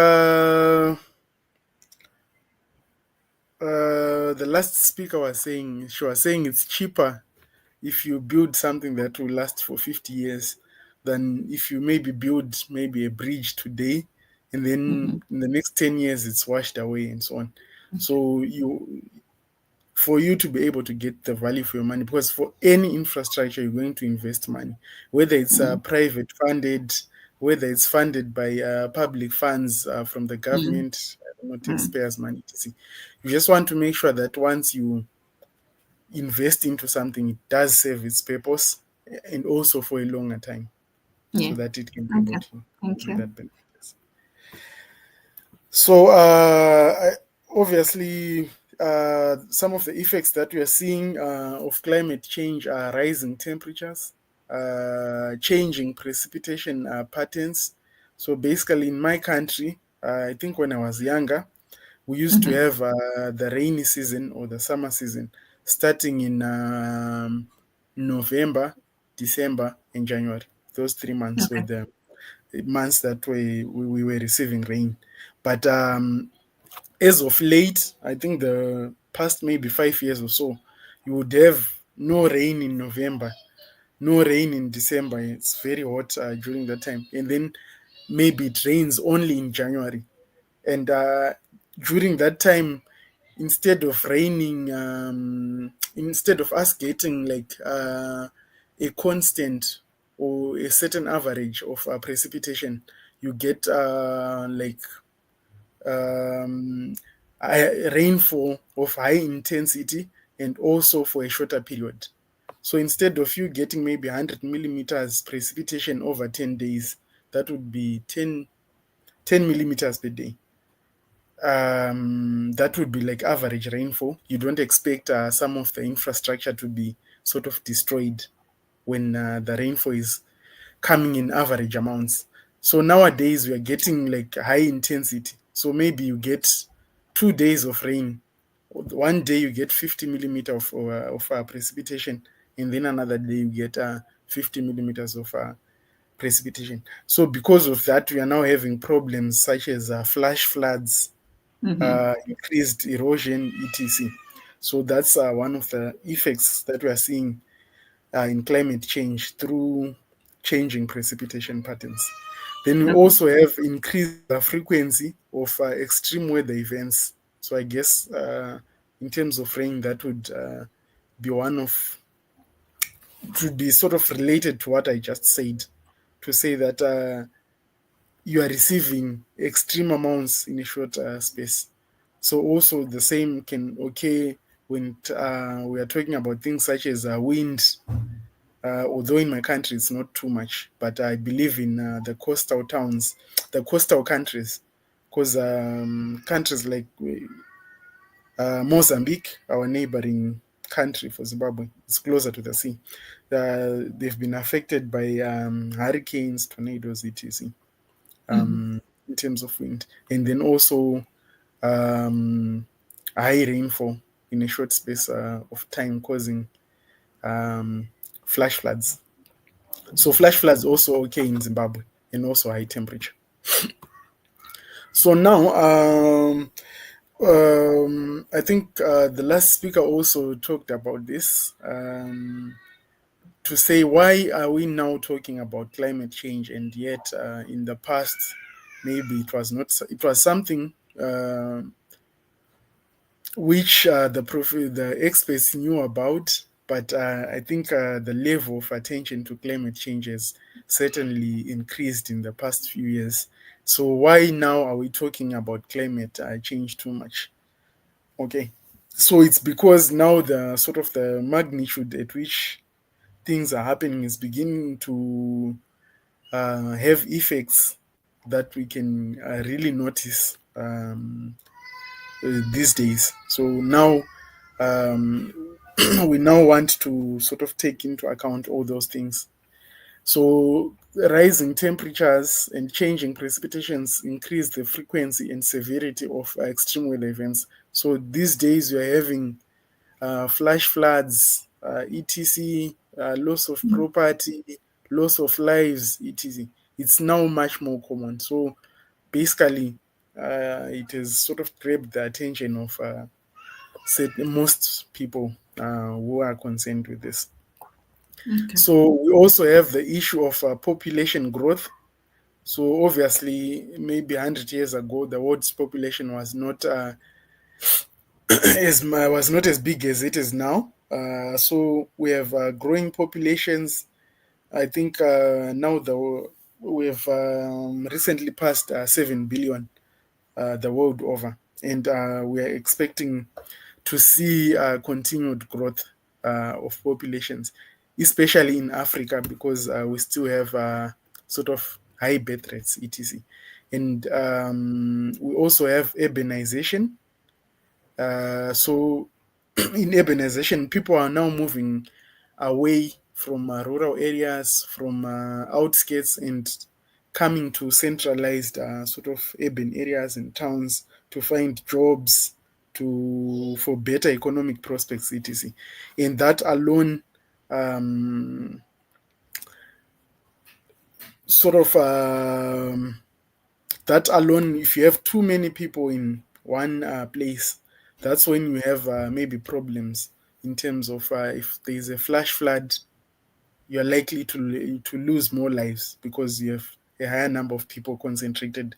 the last speaker was saying, she was saying it's cheaper if you build something that will last for 50 years than if you maybe build maybe a bridge today and then Mm-hmm. in the next 10 years it's washed away and so on. So you, for you to be able to get the value for your money, because for any infrastructure you're going to invest money, whether it's Mm-hmm. private funded, whether it's funded by public funds from the government, I don't know, Mm-hmm. taxpayers money, etc. You just want to make sure that once you invest into something, it does serve its purpose, and also for a longer time, so Yeah. that it can be able Okay. to Thank bring you. that benefit. So obviously, some of the effects that we are seeing of climate change are rising temperatures, changing precipitation patterns. So basically, in my country, I think when I was younger, we used to Mm-hmm. have the rainy season or the summer season starting in November, December, and January. Those 3 months were Okay. the months that we were receiving rain. But as of late, I think the past maybe 5 years or so, you would have no rain in November. no rain in December. It's very hot during that time, and then maybe it rains only in January. And during that time, instead of us getting like a constant or a certain average of precipitation, you get like um, rainfall of high intensity and also for a shorter period. So instead of you getting maybe 100 millimeters precipitation over 10 days, that would be 10 millimeters per day. That would be like average rainfall. You don't expect some of the infrastructure to be sort of destroyed when the rainfall is coming in average amounts. So nowadays we are getting like high intensity. So maybe you get 2 days of rain. One day you get 50 millimeter of precipitation, and then another day you get 50 millimeters of precipitation. So because of that, we are now having problems such as flash floods, Mm-hmm. increased erosion, etc. So that's one of the effects that we are seeing in climate change through changing precipitation patterns. Then we Okay. also have increased frequency of extreme weather events. So I guess in terms of rain, that would be one of, to be sort of related to what I just said, to say that you are receiving extreme amounts in a short space. So also the same can occur when we are talking about things such as wind. Although in my country it's not too much, but I believe in the coastal towns, the coastal countries, because countries like Mozambique, our neighboring country for Zimbabwe, it's closer to the sea. They've been affected by hurricanes, tornadoes, etc. Mm-hmm. In terms of wind, and then also um, high rainfall in a short space of time, causing um, flash floods. So flash floods also occur in Zimbabwe, and also high temperature. So now, I think the last speaker also talked about this, to say why are we now talking about climate change, and yet in the past maybe it was not. It was something which the experts knew about, but I think the level of attention to climate change has certainly increased in the past few years. So why now are we talking about climate change too much? Okay, so it's because now the sort of the magnitude at which things are happening is beginning to have effects that we can really notice these days. So now um, we now want to sort of take into account all those things. So rising temperatures and changing precipitations increase the frequency and severity of extreme weather events. So these days we are having flash floods, etc., loss of property, loss of lives, etc. It's now much more common. So basically, it has sort of grabbed the attention of most people who are concerned with this. Okay. So we also have the issue of population growth. So obviously, maybe 100 years ago, the world's population was not was not as big as it is now. So we have growing populations. I think now we have recently passed 7 billion the world over, and we are expecting to see continued growth of populations, especially in Africa, because we still have sort of high birth rates, etc. And we also have urbanization. So in urbanization, people are now moving away from rural areas, from outskirts, and coming to centralized sort of urban areas and towns to find jobs, to for better economic prospects, etc. And that alone um, sort of that alone, if you have too many people in one place, that's when you have maybe problems in terms of if there is a flash flood, you're likely to lose more lives because you have a higher number of people concentrated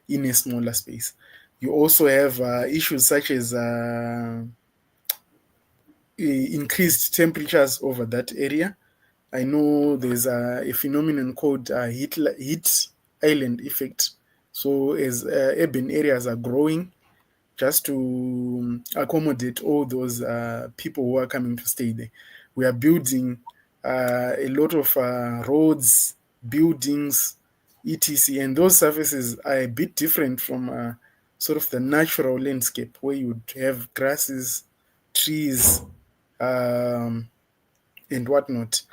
in a smaller space. You also have issues such as increased temperatures over that area. I know there's a phenomenon called heat island effect. So as urban areas are growing, just to accommodate all those people who are coming to stay there, we are building a lot of roads, buildings, etc. And those surfaces are a bit different from sort of the natural landscape where you would have grasses, trees, um, and whatnot.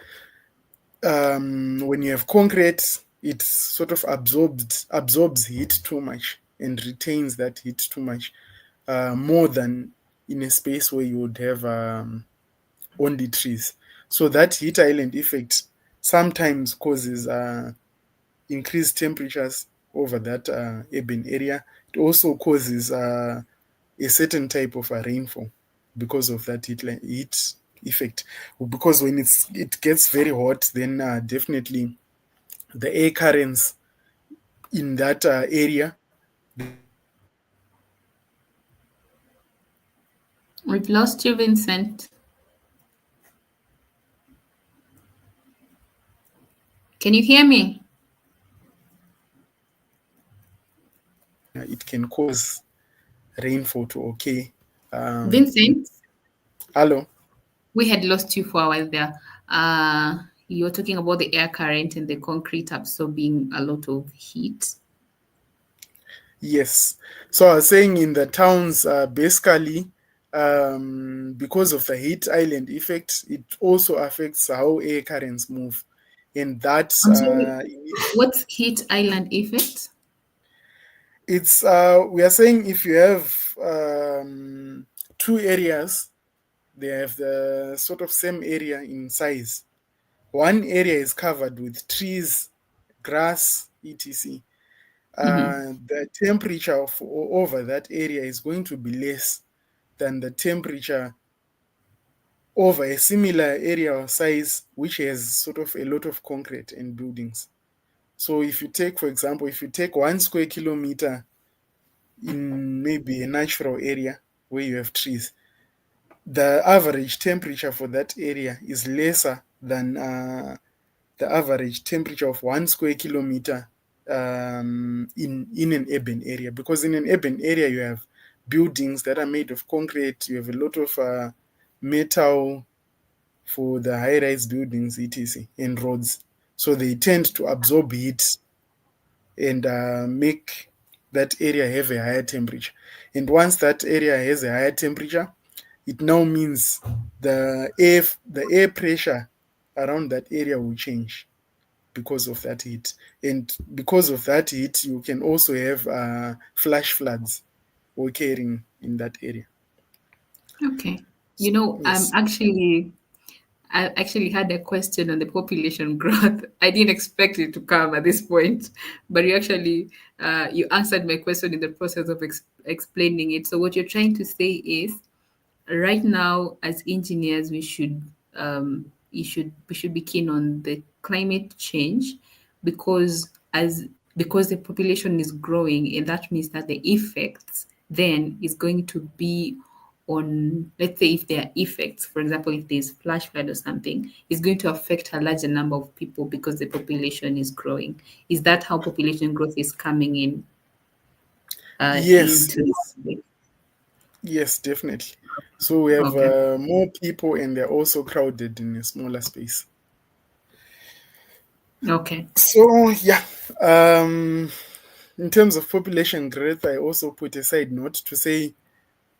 When you have concrete, it sort of absorbs heat too much and retains that heat too much, more than in a space where you would have only trees. So that heat island effect sometimes causes increased temperatures over that urban area. It also causes a certain type of rainfall because of that heat effect. Because when it gets very hot, then definitely the air currents in that area, they change We've lost you, Vincent. Can you hear me? it can cause rainfall to okay. In, Vincent, hello. we had lost you for a while there. You were talking about the air current and the concrete absorbing a lot of heat. Yes. So I was saying in the towns, basically, because of the heat island effect, it also affects how air currents move. And that's I'm sorry, what's heat island effect? it's we are saying if you have two areas, they have the sort of same area in size. One area is covered with trees, grass, etc. Mhm. The temperature over that area is going to be less than the temperature over a similar area or size which has sort of a lot of concrete and buildings. So if you take, for example, if you take 1 square kilometer in maybe a natural area where you have trees, the average temperature for that area is lesser than the average temperature of 1 square kilometer in an urban area. Because in an urban area, you have buildings that are made of concrete, you have a lot of metal for the high rise buildings, etc., and roads. So they tend to absorb heat and make that area have a higher temperature. And once that area has a higher temperature, it now means the air pressure around that area will change because of that heat. And because of that heat, you can also have flash floods occurring in that area. Okay. You know, Yes. I actually had a question on the population growth. I didn't expect it to come at this point, but you answered my question in the process of explaining it. So what you're trying to say is, right now as engineers, we should be keen on the climate change, because because the population is growing, and that means that the effects then is going to be on, let's say, if there are effects, for example, if there's flash flood or something, it's going to affect a larger number of people because the population is growing. Is that how population growth is coming in Yes, into yes, this? yes, definitely. So we have Okay. more people and they're also crowded in a smaller space. Okay. So, yeah, um, in terms of population growth, I also put a side note to say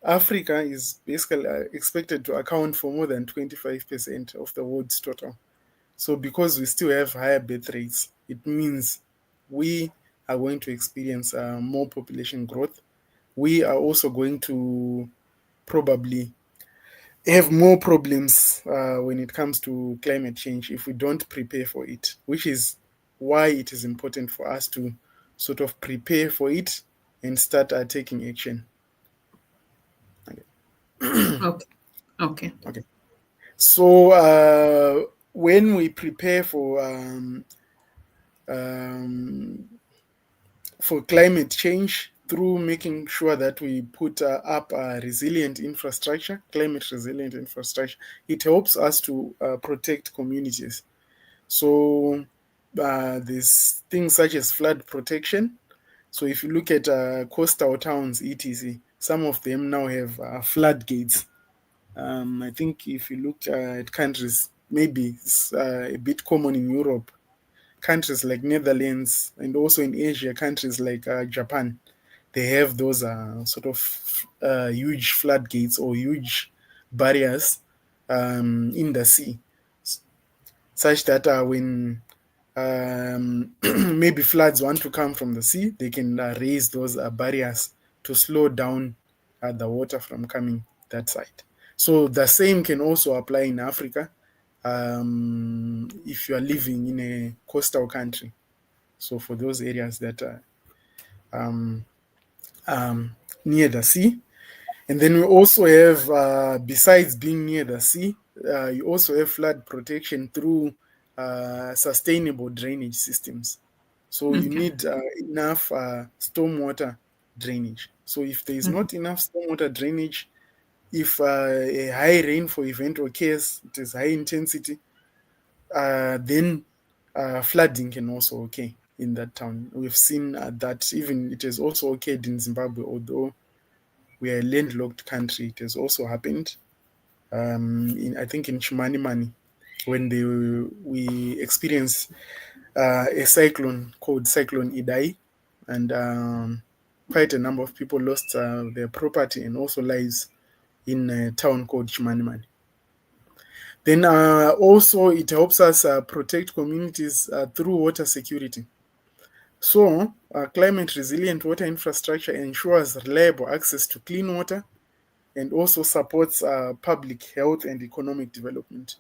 Africa is basically expected to account for more than 25% of the world's total. So, because we still have higher birth rates, it means we are going to experience more population growth. We are also going to probably have more problems when it comes to climate change if we don't prepare for it, which is why it is important for us to sort of prepare for it and start taking action. Okay. Okay. Okay. Okay. So when we prepare um, for climate change through making sure that we put up resilient infrastructure, climate resilient infrastructure, it helps us to protect communities. So there's things such as flood protection. So if you look at coastal towns, etc., some of them now have floodgates. I think if you look at countries, maybe it's a bit common in Europe, countries like Netherlands, and also in Asia, countries like Japan, they have those sort of huge floodgates or huge barriers in the sea, such that when maybe floods want to come from the sea, they can raise those barriers to slow down the water from coming that side. So the same can also apply in Africa if you are living in a coastal country. So for those areas that are um, near the sea. And then we also have, besides being near the sea, you also have flood protection through sustainable drainage systems. So you Okay. need enough stormwater drainage. So if there is Mm. not enough stormwater drainage, if a high rainfall event occurs, it is high intensity, then flooding can also occur in that town. We've seen that even it has also occurred in Zimbabwe, although we are a landlocked country. It has also happened. I think in Chimanimani, when we experienced a cyclone called Cyclone Idai, and quite a number of people lost their property and also lives in a town called Chimanimani. Then also it helps us protect communities through water security. So climate resilient water infrastructure ensures reliable access to clean water and also supports public health and economic development.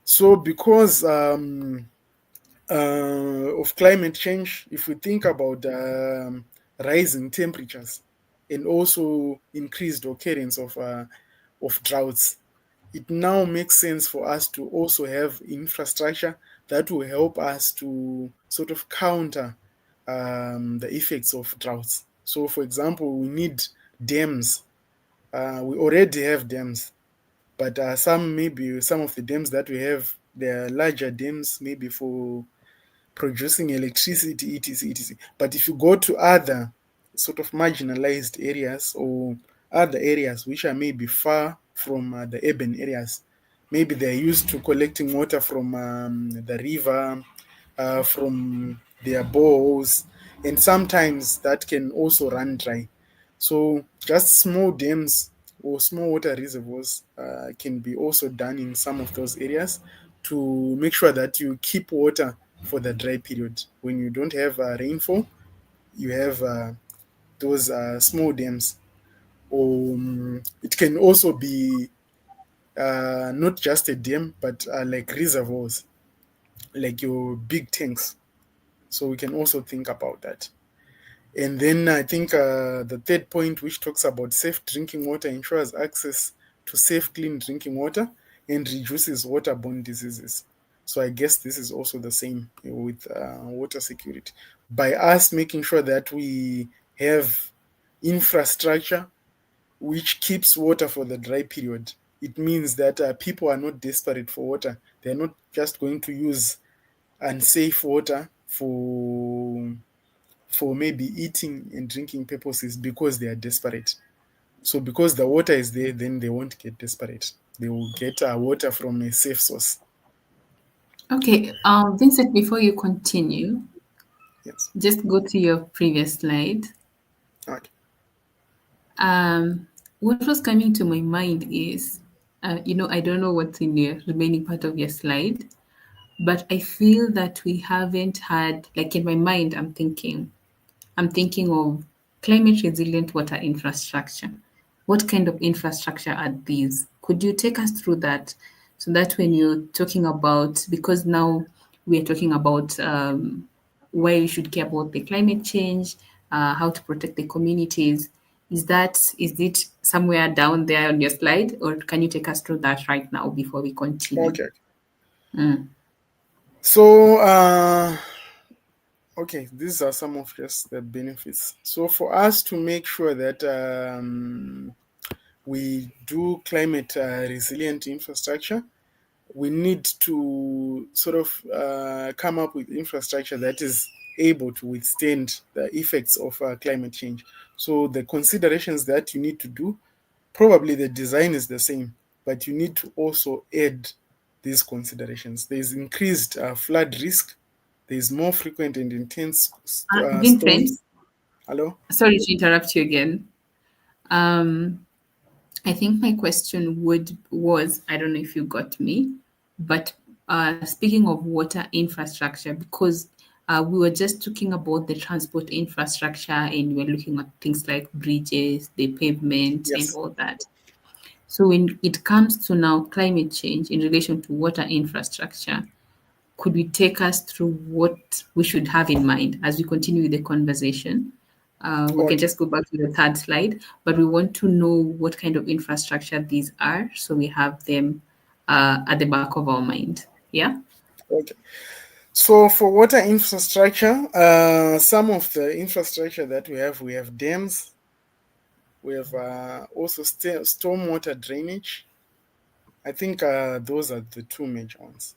So because of climate change, if we think about rising temperatures and also increased occurrence of droughts, it now makes sense for us to also have infrastructure that will help us to sort of counter the effects of droughts. So, for example, we need dams. We already have dams, but maybe some of the dams that we have, they're larger dams, maybe for producing electricity, etc., etc. But if you go to other sort of marginalized areas or other areas which are maybe far from the urban areas, maybe they're used to collecting water from the river, from their boreholes, and sometimes that can also run dry. So just small dams or small water reservoirs can be also done in some of those areas to make sure that you keep water for the dry period. When you don't have rainfall, you have those small dams. Or it can also be not just a dam, but like reservoirs, like your big tanks. So we can also think about that. And then I think the third point, which talks about safe drinking water, ensures access to safe, clean drinking water and reduces waterborne diseases. So I guess this is also the same with water security. By us making sure that we have infrastructure which keeps water for the dry period, it means that people are not desperate for water. They're not just going to use unsafe water for maybe eating and drinking purposes because they are desperate. So because the water is there, then they won't get desperate. They will get water from a safe source. Okay, Vincent, before you continue, Yes. just go to your previous slide. Okay. What was coming to my mind is, I don't know what's in the remaining part of your slide, but I feel that we haven't had, like in my mind, I'm thinking of climate resilient water infrastructure. What kind of infrastructure are these? Could you take us through that so that when you're talking about, because now we are talking about why we should care about the climate change, how to protect the communities. Is it somewhere down there on your slide, or can you take us through that right now before we continue? Okay. Mm. So, okay, these are some of just the benefits. So, for us to make sure that we do climate resilient infrastructure, we need to sort of come up with infrastructure that is able to withstand the effects of climate change. So, the considerations that you need to do, probably the design is the same, but you need to also add these considerations. There's increased flood risk, there's more frequent and intense Vincent, storms. Hello? sorry to interrupt you again. Um, I think my question would was I don't know if you got me, but speaking of water infrastructure, because we were just talking about the transport infrastructure and we're looking at things like bridges, the pavement, and Yes. all that. So when it comes to now climate change in relation to water infrastructure, could we take us through what we should have in mind as we continue with the conversation? We can Okay. just go back to the third slide, but we want to know what kind of infrastructure these are so we have them at the back of our mind. Yeah? Okay. So for water infrastructure, some of the infrastructure that we have dams, we have also stormwater drainage. I think those are the two major ones: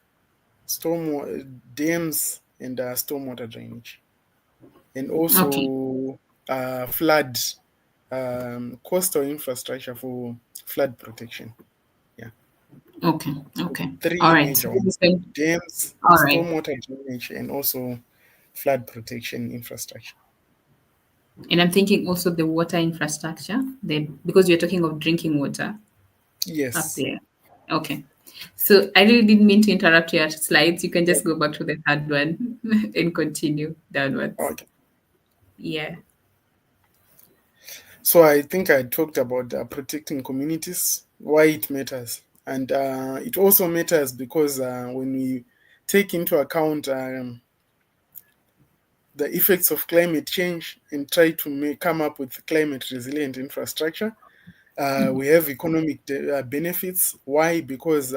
dams and stormwater drainage, and Okay. also flood coastal infrastructure for flood protection. Yeah, Okay. so Okay. All three right. major ones: dams, All right. stormwater drainage, and also flood protection infrastructure. And I'm thinking also the water infrastructure, because you're talking of drinking water up Yes. there. Okay. So I really didn't mean to interrupt your slides. You can just Okay. go back to the third one and continue downwards. Okay. Yeah. So I think I talked about protecting communities, why it matters. And it also matters because when we take into account the effects of climate change and try to come up with climate resilient infrastructure, we have economic benefits. Why? Because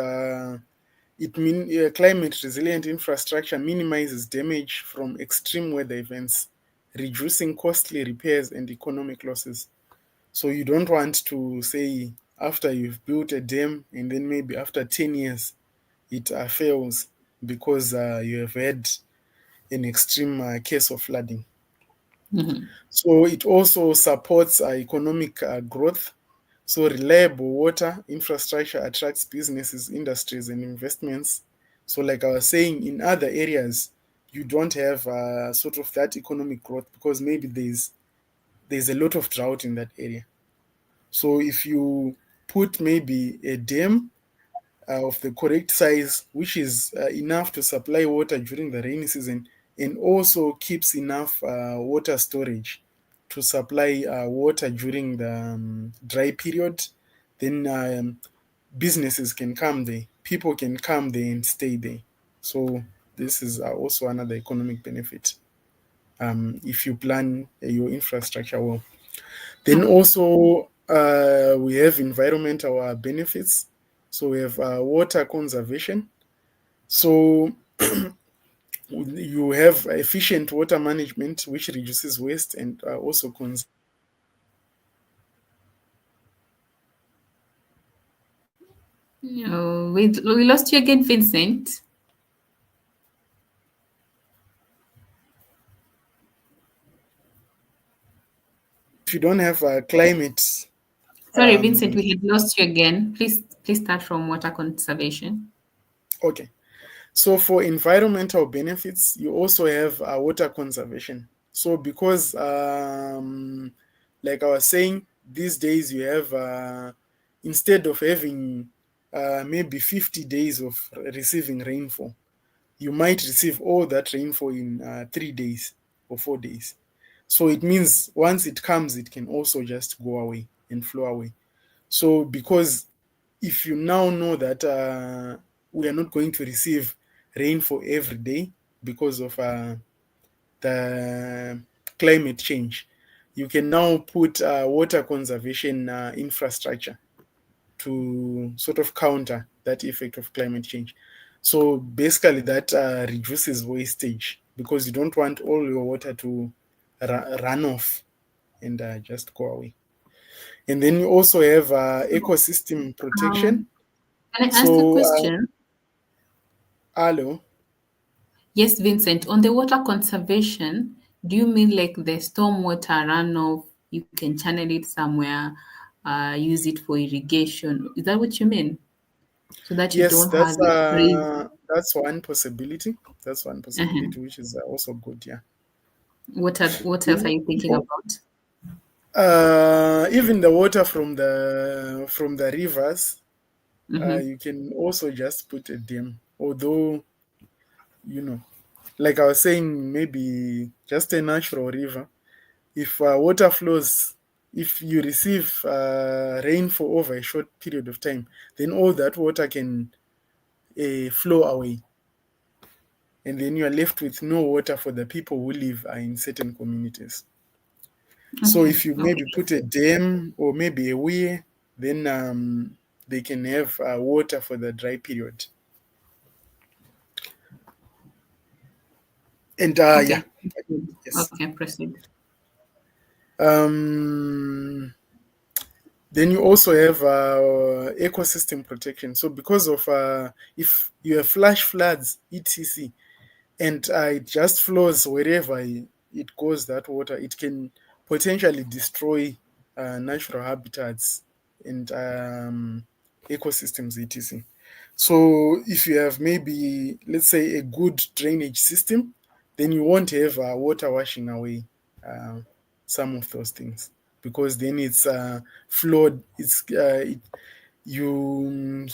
climate resilient infrastructure minimizes damage from extreme weather events, reducing costly repairs and economic losses. So you don't want to say after you've built a dam and then maybe after 10 years it fails because you have had an extreme case of flooding. Mhm. So it also supports economic growth. So reliable water infrastructure attracts businesses, industries, and investments. So like I was saying, in other areas, you don't have sort of that economic growth because maybe there's a lot of drought in that area. So if you put maybe a dam of the correct size, which is enough to supply water during the rainy season, and also keeps enough water storage to supply water during the dry period, then businesses can come there, people can come there and stay there. So this is also another economic benefit if you plan your infrastructure well. Then Okay. also we have environmental benefits. So we have water conservation. So you have efficient water management, which reduces waste and also Oh, we lost you again, Vincent. if you don't have climate. Sorry, Vincent, Um, we had lost you again. Please start from water conservation. okay. So for environmental benefits, you also have water conservation. So because, like I was saying, these days you have, instead of having maybe 50 days of receiving rainfall, you might receive all that rainfall in 3 days or 4 days. So it means once it comes, it can also just go away and flow away. So because if you now know that we are not going to receive rainfall every day because of the climate change, you can now put water conservation infrastructure to sort of counter that effect of climate change. So basically, that reduces wastage because you don't want all your water to run off and just go away. And then you also have ecosystem protection. Can I ask a So, question? hello. Yes, Vincent, on the water conservation, do you mean like the stormwater runoff, you can channel it somewhere, use it for irrigation? Is that what you mean? So that you Yes, don't have it freeze. that's one possibility. That's one Uh-huh. possibility, which is also good. Yeah. What else are Then you thinking about? even the water from the rivers, Mm-hmm. you can also just put a dam. Although you know, like I was saying, maybe just a natural river. If water flows, if you receive rain for over a short period of time, then all that water can flow away, and then you are left with no water for the people who live in certain communities. So Okay. if you maybe Okay. put a dam or maybe a weir, then they can have water for the dry period. And yeah, Okay. Good. yes. Okay. Proceed. Um, then you also have ecosystem protection. So because of if you have flash floods, etc., and it just flows wherever it goes, that water, it can potentially destroy natural habitats and ecosystems, etc. So if you have maybe, let's say, a good drainage system, then you won't have water washing away uh, some of those things, because then it's flowed. You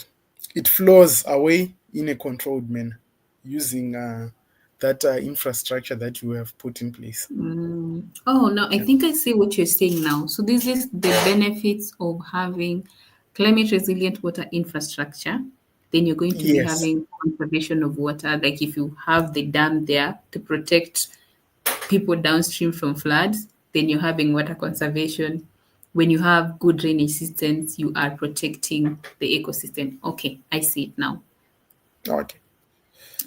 it flows away in a controlled manner using that infrastructure that you have put in place. Oh, no, I Yeah. think I see what you're saying now. So this is the benefits of having climate resilient water infrastructure. Then you're going to be Yes. having conservation of water. Like if you have the dam there to protect people downstream from floods, then you're having water conservation. When you have good drainage systems, you are protecting the ecosystem. Okay, I see it now. Okay.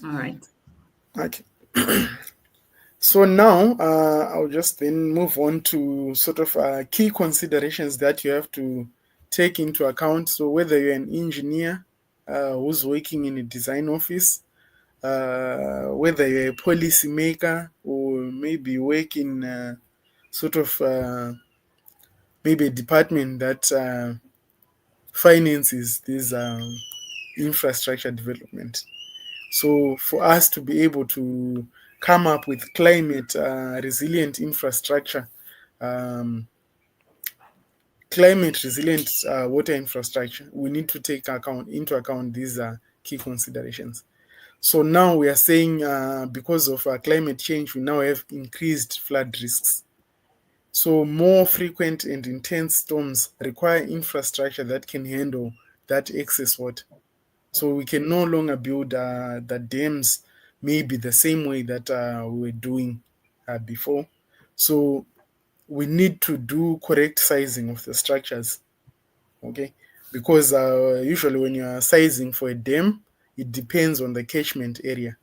All right. Okay. So now I'll just then move on to sort of key considerations that you have to take into account. So whether you're an engineer who's working in a design office, whether you're a policy maker or maybe work in sort of maybe a department that finances this infrastructure development. So for us to be able to come up with climate resilient infrastructure, um, climate resilient water infrastructure, we need to take into account these key considerations. So now we are saying because of climate change, we now have increased flood risks. So more frequent and intense storms require infrastructure that can handle that excess water. So we can no longer build the dams maybe the same way that we were doing before. So we need to do correct sizing of the structures, okay? Because usually when you are sizing for a dam, it depends on the catchment area.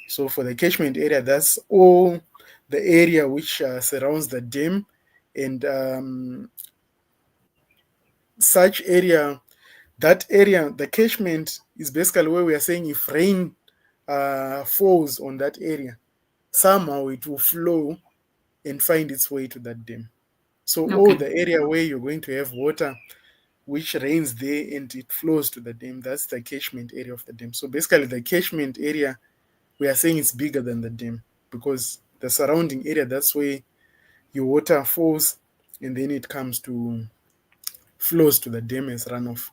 So for the catchment area, that's all the area which surrounds the dam, and such area, that area, the catchment is basically where we are saying if rain falls on that area, somehow it will flow and find its way to that dam. So all Okay. the area where you're going to have water which rains there and it flows to the dam, that's the catchment area of the dam. So basically the catchment area, we are saying it's bigger than the dam, because the surrounding area, that's where your water falls and then it comes to flows to the dam as runoff.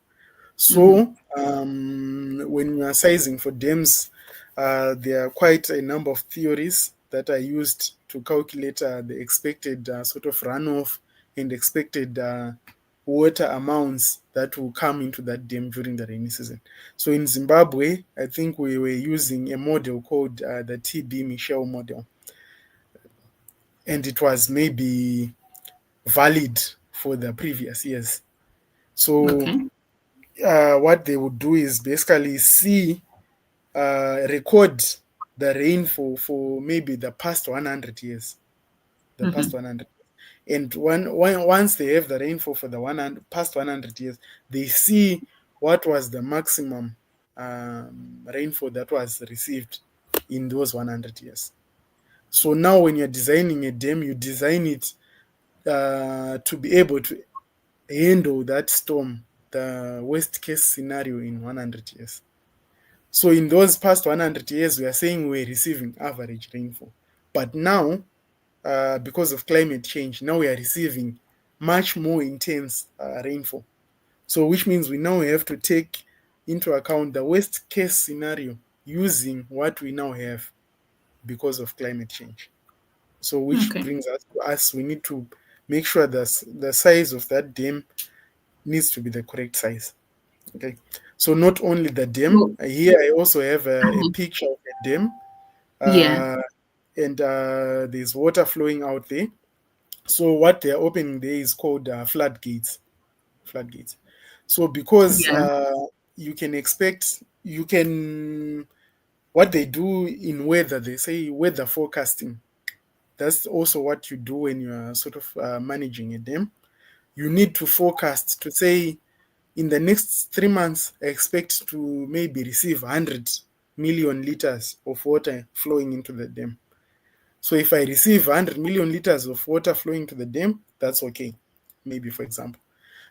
Mm-hmm. So when you are sizing for dams, there are quite a number of theories that are used to calculate the expected sort of runoff and expected water amounts that will come into that dam during the rainy season. So in Zimbabwe, I think we were using a model called the TB Michel model, and it was maybe valid for the previous years. So Okay. what they would do is basically see record the rainfall for maybe the past 100 years. The past 100. And once they have the rainfall for the past 100 years, they see what was the maximum rainfall that was received in those 100 years. So now when you're designing a dam, you design it to be able to handle that storm, the worst case scenario in 100 years. So in those past 100 years, we are saying we're receiving average rainfall. But now, because of climate change, now we are receiving much more intense rainfall. So which means we now have to take into account the worst case scenario using what we now have because of climate change. So which Okay. brings us to we need to make sure that the size of that dam needs to be the correct size. Okay. So not only the dam, Well, here I also have a mhm. picture of a dam, Yeah. and there's water flowing out there. So what they're opening there is called floodgates. Floodgates. So because Yeah. you can expect, you can, what they do in weather, they say weather forecasting. That's also what you do when you are sort of managing a dam. You need to forecast to say, in the next 3 months, I expect to maybe receive 100 million liters of water flowing into the dam. So if I receive 100 million liters of water flowing to the dam, that's okay, maybe for example.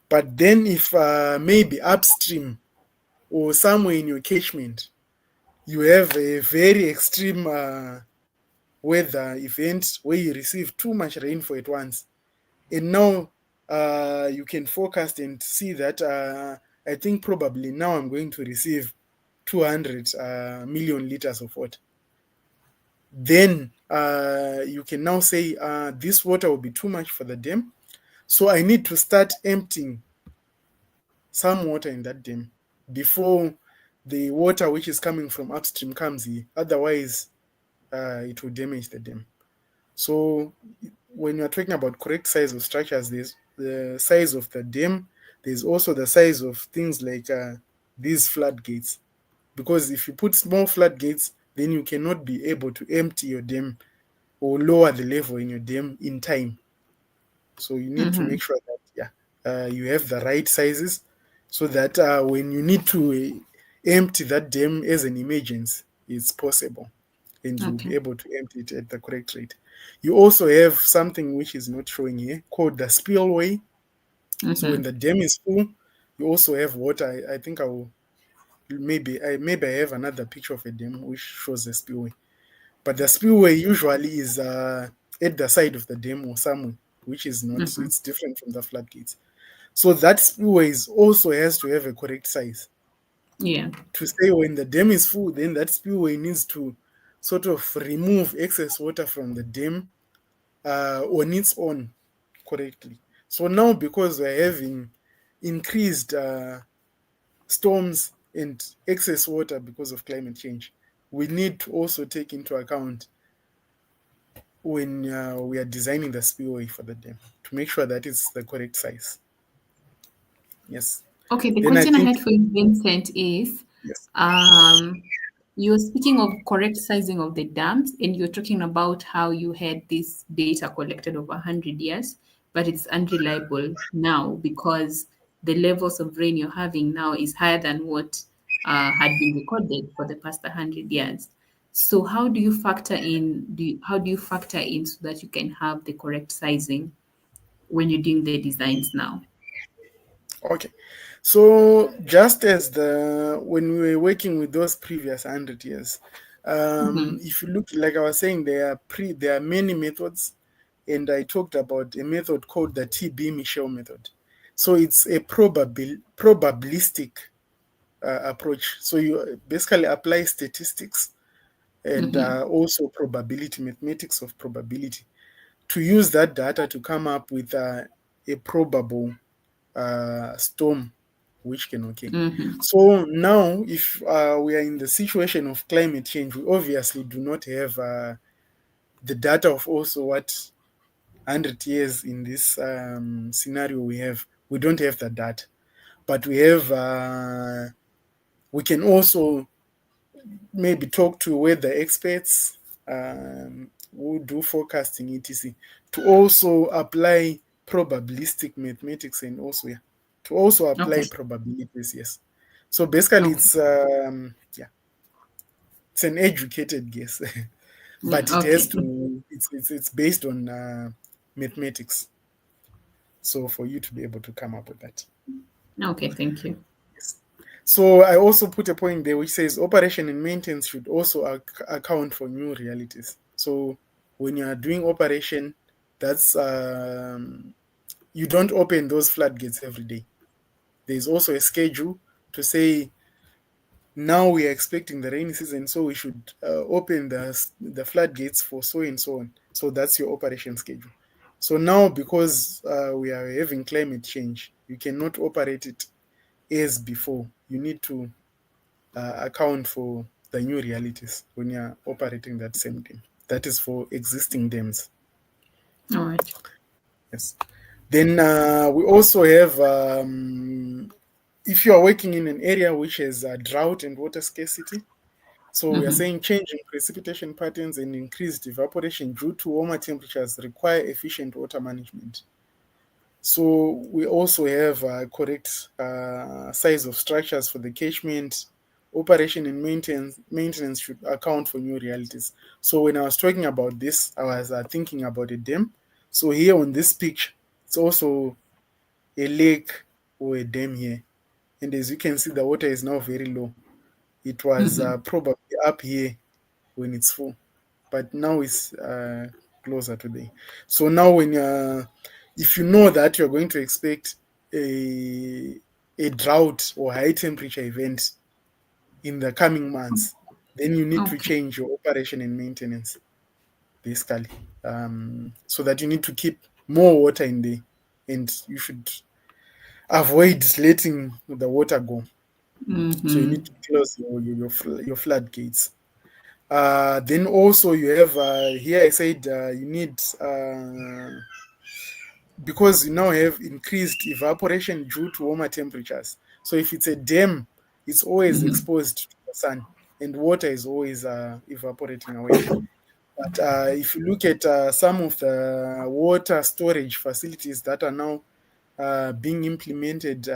But then if maybe upstream or somewhere in your catchment, you have a very extreme weather event where you receive too much rainfall at once, and now you can forecast and see that I think probably now I'm going to receive 200 million liters of water. Then you can now say this water will be too much for the dam, so I need to start emptying some water in that dam before the water which is coming from upstream comes here. Otherwise, it will damage the dam. So when you're talking about correct size of structures, there's the size of the dam. There's also the size of things like these floodgates. Because if you put small floodgates, then you cannot be able to empty your dam or lower the level in your dam in time. So you need to Mm-hmm. make sure that you have the right sizes, so that when you need to empty that dam as an emergency, it's possible, and you'll Okay. be able to empty it at the correct rate. You also have something which is not showing here called the spillway. So when Mm-hmm. the dam is full, you also have water. I think I will maybe I have another picture of a dam which shows the spillway. But the spillway usually is at the side of the dam or somewhere, which is not, Mm-hmm. it's different from the floodgates. So that spillway also has to have a correct size. Yeah. To say when the dam is full, then that spillway needs to sort of remove excess water from the dam on its own correctly. So now, because we're having increased storms and excess water because of climate change, we need to also take into account when we are designing the spillway for the dam to make sure that it's the correct size. Yes. Okay, the Then I question I think, had for you, Vincent, is yes. um, you're speaking of correct sizing of the dams, and you're talking about how you had this data collected over 100 years, but it's unreliable now because the levels of rain you're having now is higher than what had been recorded for the past 100 years. So how do you factor in, how do you factor in so that you can have the correct sizing when you're doing the designs now? Okay. So just as the when we were working with those previous 100 years, Mm-hmm. if you look, like I was saying, there are many methods, and I talked about a method called the TB Michel method. So it's a probabilistic approach. So you basically apply statistics and Mm-hmm. also probability, mathematics of probability, to use that data to come up with a probable storm which can occur. Mm-hmm. So now, if we are in the situation of climate change, we obviously do not have the data of also what 100 years in this scenario we have. We don't have the data, but we have. We can also maybe talk to weather experts who do forecasting, etc., to also apply probabilistic mathematics, and also, yeah, to also apply Okay. probabilities. Yes. So basically, Okay. yeah, it's an educated guess, but Yeah, it has okay. to. It's based on mathematics. So for you to be able to come up with that. Okay, thank you. Yes. So I also put a point there which says operation and maintenance should also account for new realities. So when you are doing operation, that's you don't open those floodgates every day. There's also a schedule to say now we are expecting the rainy season, so we should open the floodgates for so and so on. So that's your operation schedule. So now, because we are having climate change, you cannot operate it as before. You need to account for the new realities when you're operating that same dam. That is for existing dams. All right. Yes. Then we also have, if you are working in an area which has drought and water scarcity, so we are Mm-hmm. saying changing precipitation patterns and increased evaporation due to warmer temperatures require efficient water management. So we also have correct size of structures for the catchment. Operation and maintenance should account for new realities. So when I was talking about this, I was thinking about a dam. So here on this picture, it's also a lake or a dam here. And as you can see, the water is now very low. It was Mm-hmm. probably up here when it's full, but now it's closer to the. So now when if you know that you're going to expect a drought or high temperature event in the coming months, then you need to Okay. change your operation and maintenance basically, so that you need to keep more water in there, and you should avoid letting the water go. So you Mm-hmm. need to close your floodgates. Then also you have here I said you need because you now have increased evaporation due to warmer temperatures. So if it's a dam, it's always Mm-hmm. exposed to the sun, and water is always evaporating away. But if you look at some of the water storage facilities that are now being implemented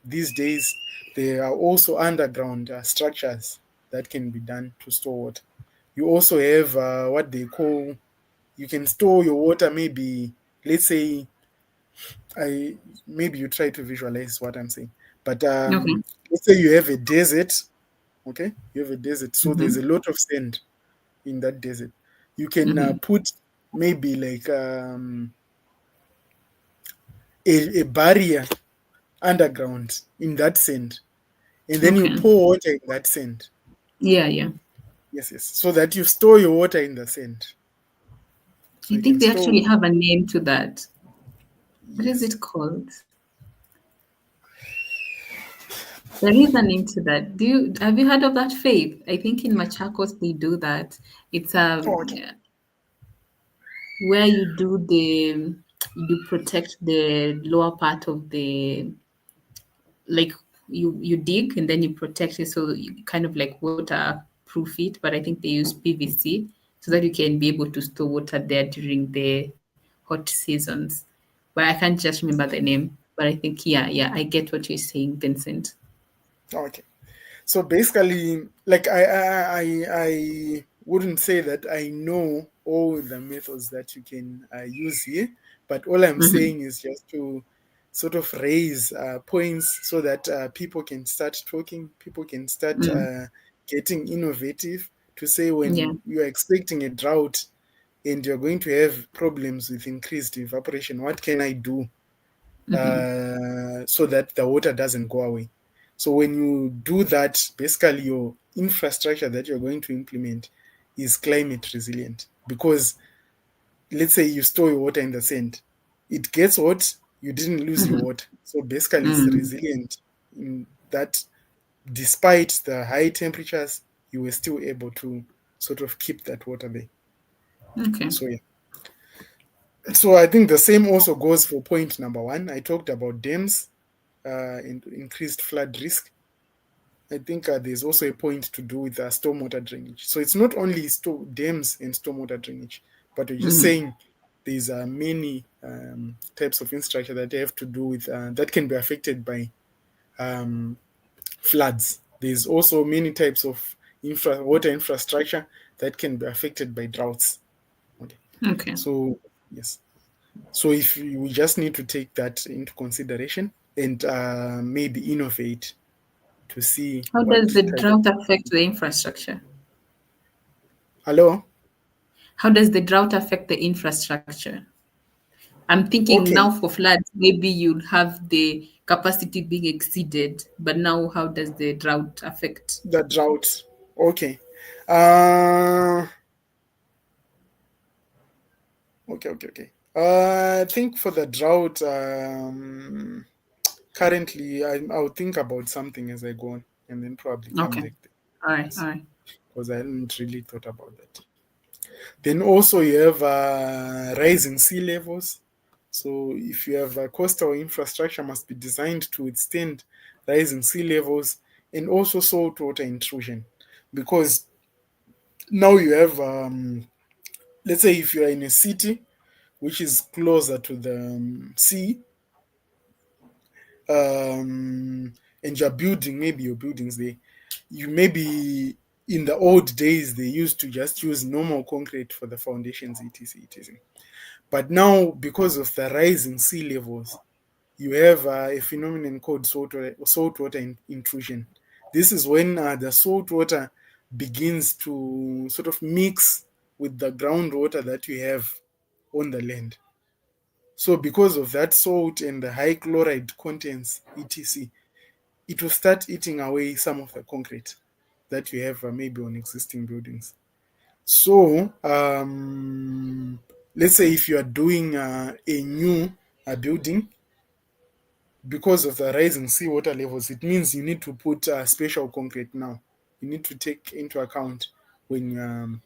these days, there are also underground structures that can be done to store water. You also have what they call, you can store your water, maybe, let's say, I maybe you try to visualize what I'm saying. But Okay. let's say you have a desert, okay? You have a desert, so there's Mm-hmm. a lot of sand in that desert. You can Mm-hmm. put maybe like a barrier underground in that sand, and then you Okay. pour water in that sand. Yeah, yeah. Yes, yes. So that you store your water in the sand. So I you can think they store, actually have a name to that. What is yes. it called? There is a name to that. Do you have you heard of that faith? I think in Machakos they do that. It's Oh, okay. where you protect the lower part of the like you dig and then you protect it so you kind of like waterproof it. But I think they use PVC so that you can be able to store water there during the hot seasons. But I can't just remember the name. But I think yeah, I get what you're saying, Vincent. Oh, okay. So basically, like I wouldn't say that I know all the methods that you can use here, but all I'm Hmm. saying is just to sort of raise points so that people can start talking, people can start Mm. getting innovative to say Yeah. when you're expecting a drought and you're going to have problems with increased evaporation, what can I do Hmm. so that the water doesn't go away? So when you do that, basically your infrastructure that you're going to implement is climate resilient, because let's say you store your water in the sand, it gets hot, you didn't lose your Hmm. water. So basically it's Mm. resilient in that despite the high temperatures, you were still able to sort of keep that water there. Okay. So yeah. So I think the same also goes for point number one. I talked about dams and increased flood risk. I think there's also a point to do with stormwater drainage. So it's not only dams and stormwater drainage, but we're just Mhm. saying there's many types of infrastructure that have to do with that can be affected by um, floods. There's also many types of water infrastructure that can be affected by droughts. Okay. Okay. So yes. So if we just need to take that into consideration and maybe innovate to see How what does the type of. drought affect the infrastructure? Hello. How does the drought affect the infrastructure? I'm thinking now Okay, for floods, maybe you'll have the capacity being exceeded, but now how does the drought affect? the drought. Okay. Uh, okay. I think for the drought, currently, I'll think about something as I go on and then probably come Okay. back to All right. All this right. because I hadn't really thought about that. Then also you have rising sea levels. So if you have coastal infrastructure must be designed to withstand rising sea levels and also saltwater intrusion because now you have let's say if you are in a city which is closer to the sea, and you're building maybe your buildings there, you maybe in the old days they used to just use normal concrete for the foundations, etc. But now because of the rising sea levels, you have a phenomenon called saltwater intrusion. This is when the salt water begins to sort of mix with the groundwater that you have on the land. So, because of that salt and the high chloride contents, etc., it will start eating away some of the concrete that you have maybe on existing buildings. So, let's say if you are doing a new building, because of the rising seawater levels, it means you need to put special concrete now. You need to take into account when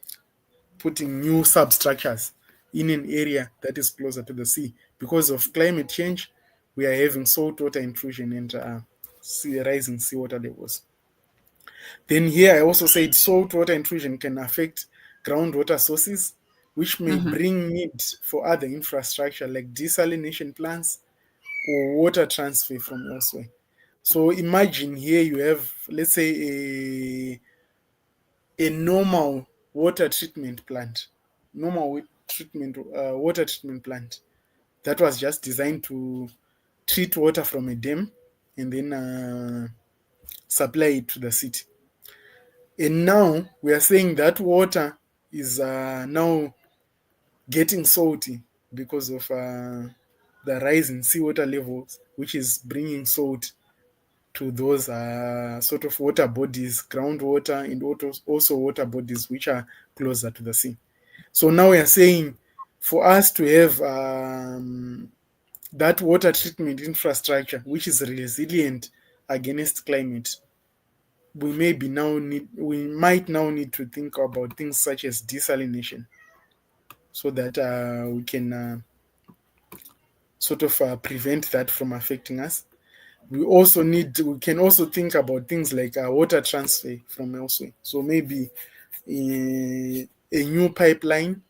putting new substructures in an area that is closer to the sea. Because of climate change, we are having saltwater intrusion and rising seawater levels. Then here I also said saltwater intrusion can affect groundwater sources, which may Mm-hmm. bring need for other infrastructure like desalination plants or water transfer from elsewhere. So imagine here you have, let's say, a normal water treatment plant, normal water treatment plant that was just designed to treat water from a dam and then supply it to the city. And now we are saying that water is now getting salty because of the rise in seawater levels, which is bringing salt to those sort of water bodies, groundwater, and also water bodies which are closer to the sea. So now we are saying for us to have that water treatment infrastructure, which is resilient against climate, we might now need to think about things such as desalination, so that we can sort of prevent that from affecting us. We can also think about things like water transfer from elsewhere. So maybe a new pipeline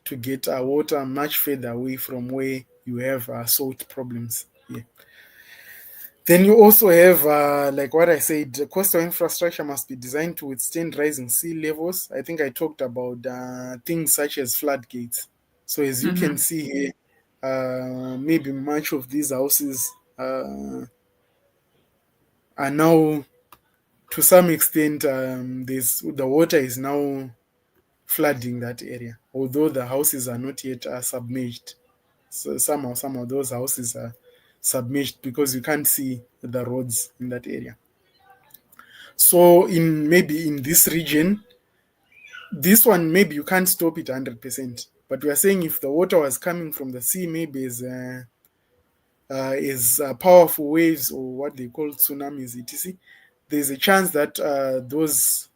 to get water much further away from where you have salt problems. Yeah. Then you also have, like what I said, the coastal infrastructure must be designed to withstand rising sea levels. I think I talked about things such as floodgates. So as you can Mm-hmm. see here, maybe much of these houses are now, to some extent, the water is now flooding that area, although the houses are not yet submerged. So somehow, some of those houses are submerged because you can't see the roads in that area. So in maybe in this region, this one maybe you can't stop it 100%. But we are saying if the water was coming from the sea, maybe as powerful waves or what they call tsunamis, etc., there's a chance that those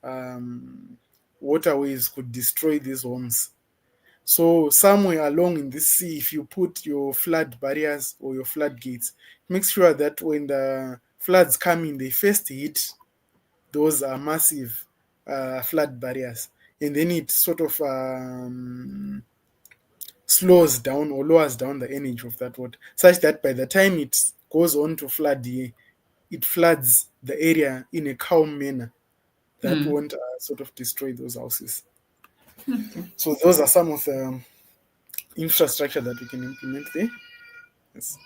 waterways could destroy these homes. So somewhere along in this sea, if you put your flood barriers or your floodgates, make sure that when the floods come in, they first hit those are massive flood barriers, and then it sort of slows down or lowers down the energy of that water, such that by the time it goes on to flood here, it floods the area in a calm manner that Mm. won't sort of destroy those houses. Okay. So those are some of the infrastructure that we can implement there. Yes.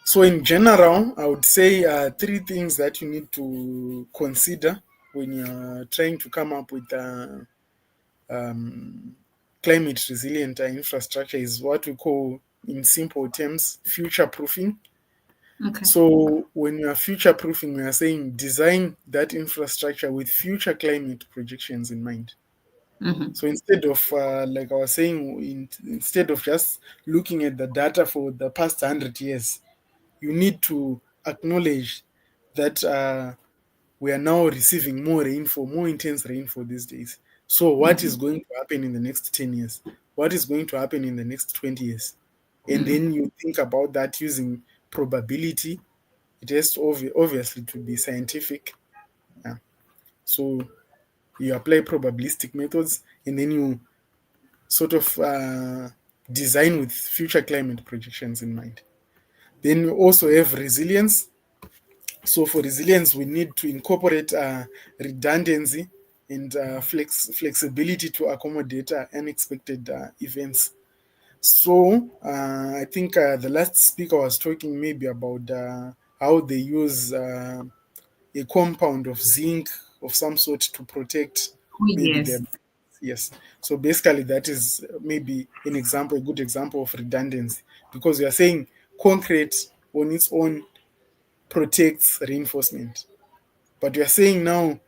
So in general, I would say three things that you need to consider when you're trying to come up with um, climate resilient infrastructure is what we call, in simple terms, future proofing. Okay. So when you are future proofing, we are saying design that infrastructure with future climate projections in mind. Mm-hmm. So instead of, like I was saying, instead of just looking at the data for the past 100 years, you need to acknowledge that we are now receiving more rainfall, more intense rainfall these days. So what is Mm-hmm. going to happen in the next 10 years? What is going to happen in the next 20 years? And Mm-hmm. then you think about that using probability. It has to obviously to be scientific. Yeah. So you apply probabilistic methods, and then you sort of design with future climate projections in mind. Then we also have resilience. So for resilience, we need to incorporate redundancy and flexibility to accommodate unexpected events. So I think the last speaker was talking maybe about how they use a compound of zinc of some sort to protect Oh, maybe yes. them. Yes. So basically, that is maybe an example, a good example of redundancy, because we are saying concrete on its own protects reinforcement. But we are saying now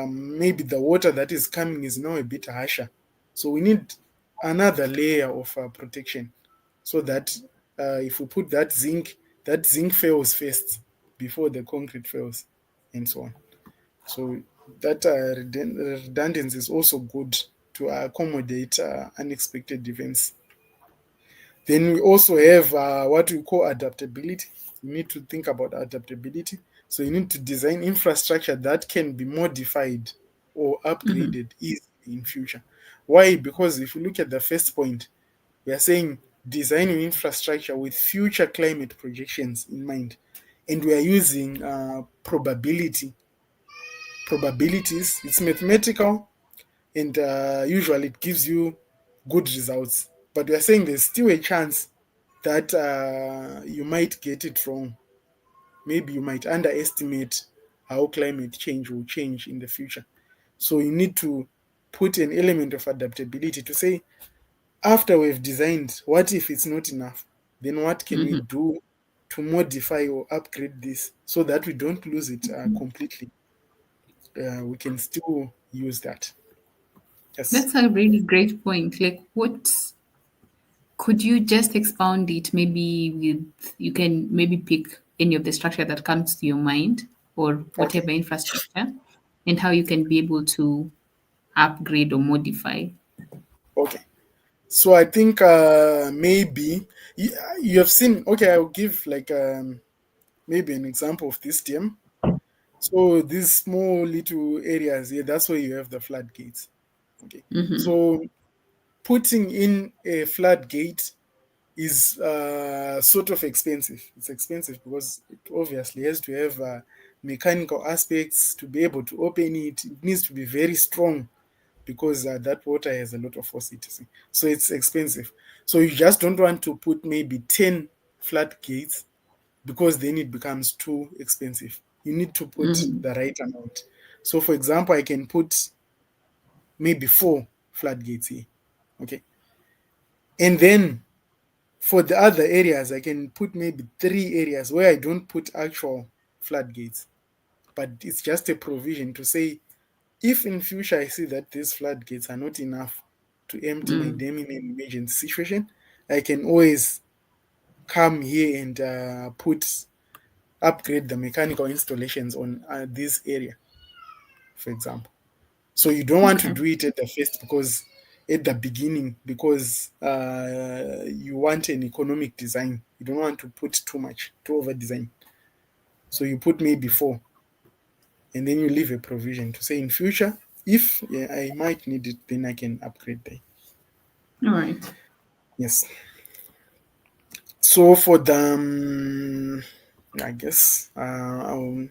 maybe the water that is coming is now a bit harsher. So we need another layer of protection so that if we put that zinc fails first before the concrete fails, and so on. So that redundancy is also good to accommodate unexpected events. Then we also have what we call adaptability. You need to think about adaptability. So you need to design infrastructure that can be modified or Mm-hmm. upgraded easily in future. Why? Because if you look at the first point, we are saying designing infrastructure with future climate projections in mind, and we are using probabilities. It's mathematical, and usually it gives you good results. But we are saying there's still a chance that you might get it wrong. Maybe you might underestimate how climate change will change in the future. So you need to put an element of adaptability to say, after we've designed, what if it's not enough? Then what can we Mm-hmm. do to modify or upgrade this so that we don't lose it completely? We can still use that. Yes. That's a really great point. Like, what could you just expound it? Maybe with you can maybe pick any of the structure that comes to your mind or Okay. whatever infrastructure, and how you can be able to upgrade or modify. Okay. So I think maybe you, you have seen. Okay, I'll give like maybe an example of this term. So these small little areas here, that's where you have the floodgates. Okay. Mm-hmm. So putting in a floodgate is sort of expensive. It's expensive because it obviously has to have mechanical aspects to be able to open it. It needs to be very strong because that water has a lot of force. So it's expensive. So you just don't want to put maybe 10 floodgates because then it becomes too expensive. You need to put Mm-hmm. the right amount. So, for example, I can put maybe 4 floodgates here. Okay. And then for the other areas, I can put maybe 3 areas where I don't put actual floodgates, but it's just a provision to say if in future I see that these floodgates are not enough to empty my Mm. dam in an emergency situation, I can always come here and upgrade the mechanical installations on this area, for example. So you don't want to Okay. do it at the first because at the beginning because you want an economic design. You don't want to put too much, to over design. So you put maybe 4. and then you leave a provision to say in future, if I might need it, then I can upgrade there. All right. Yes. So for the, I guess, for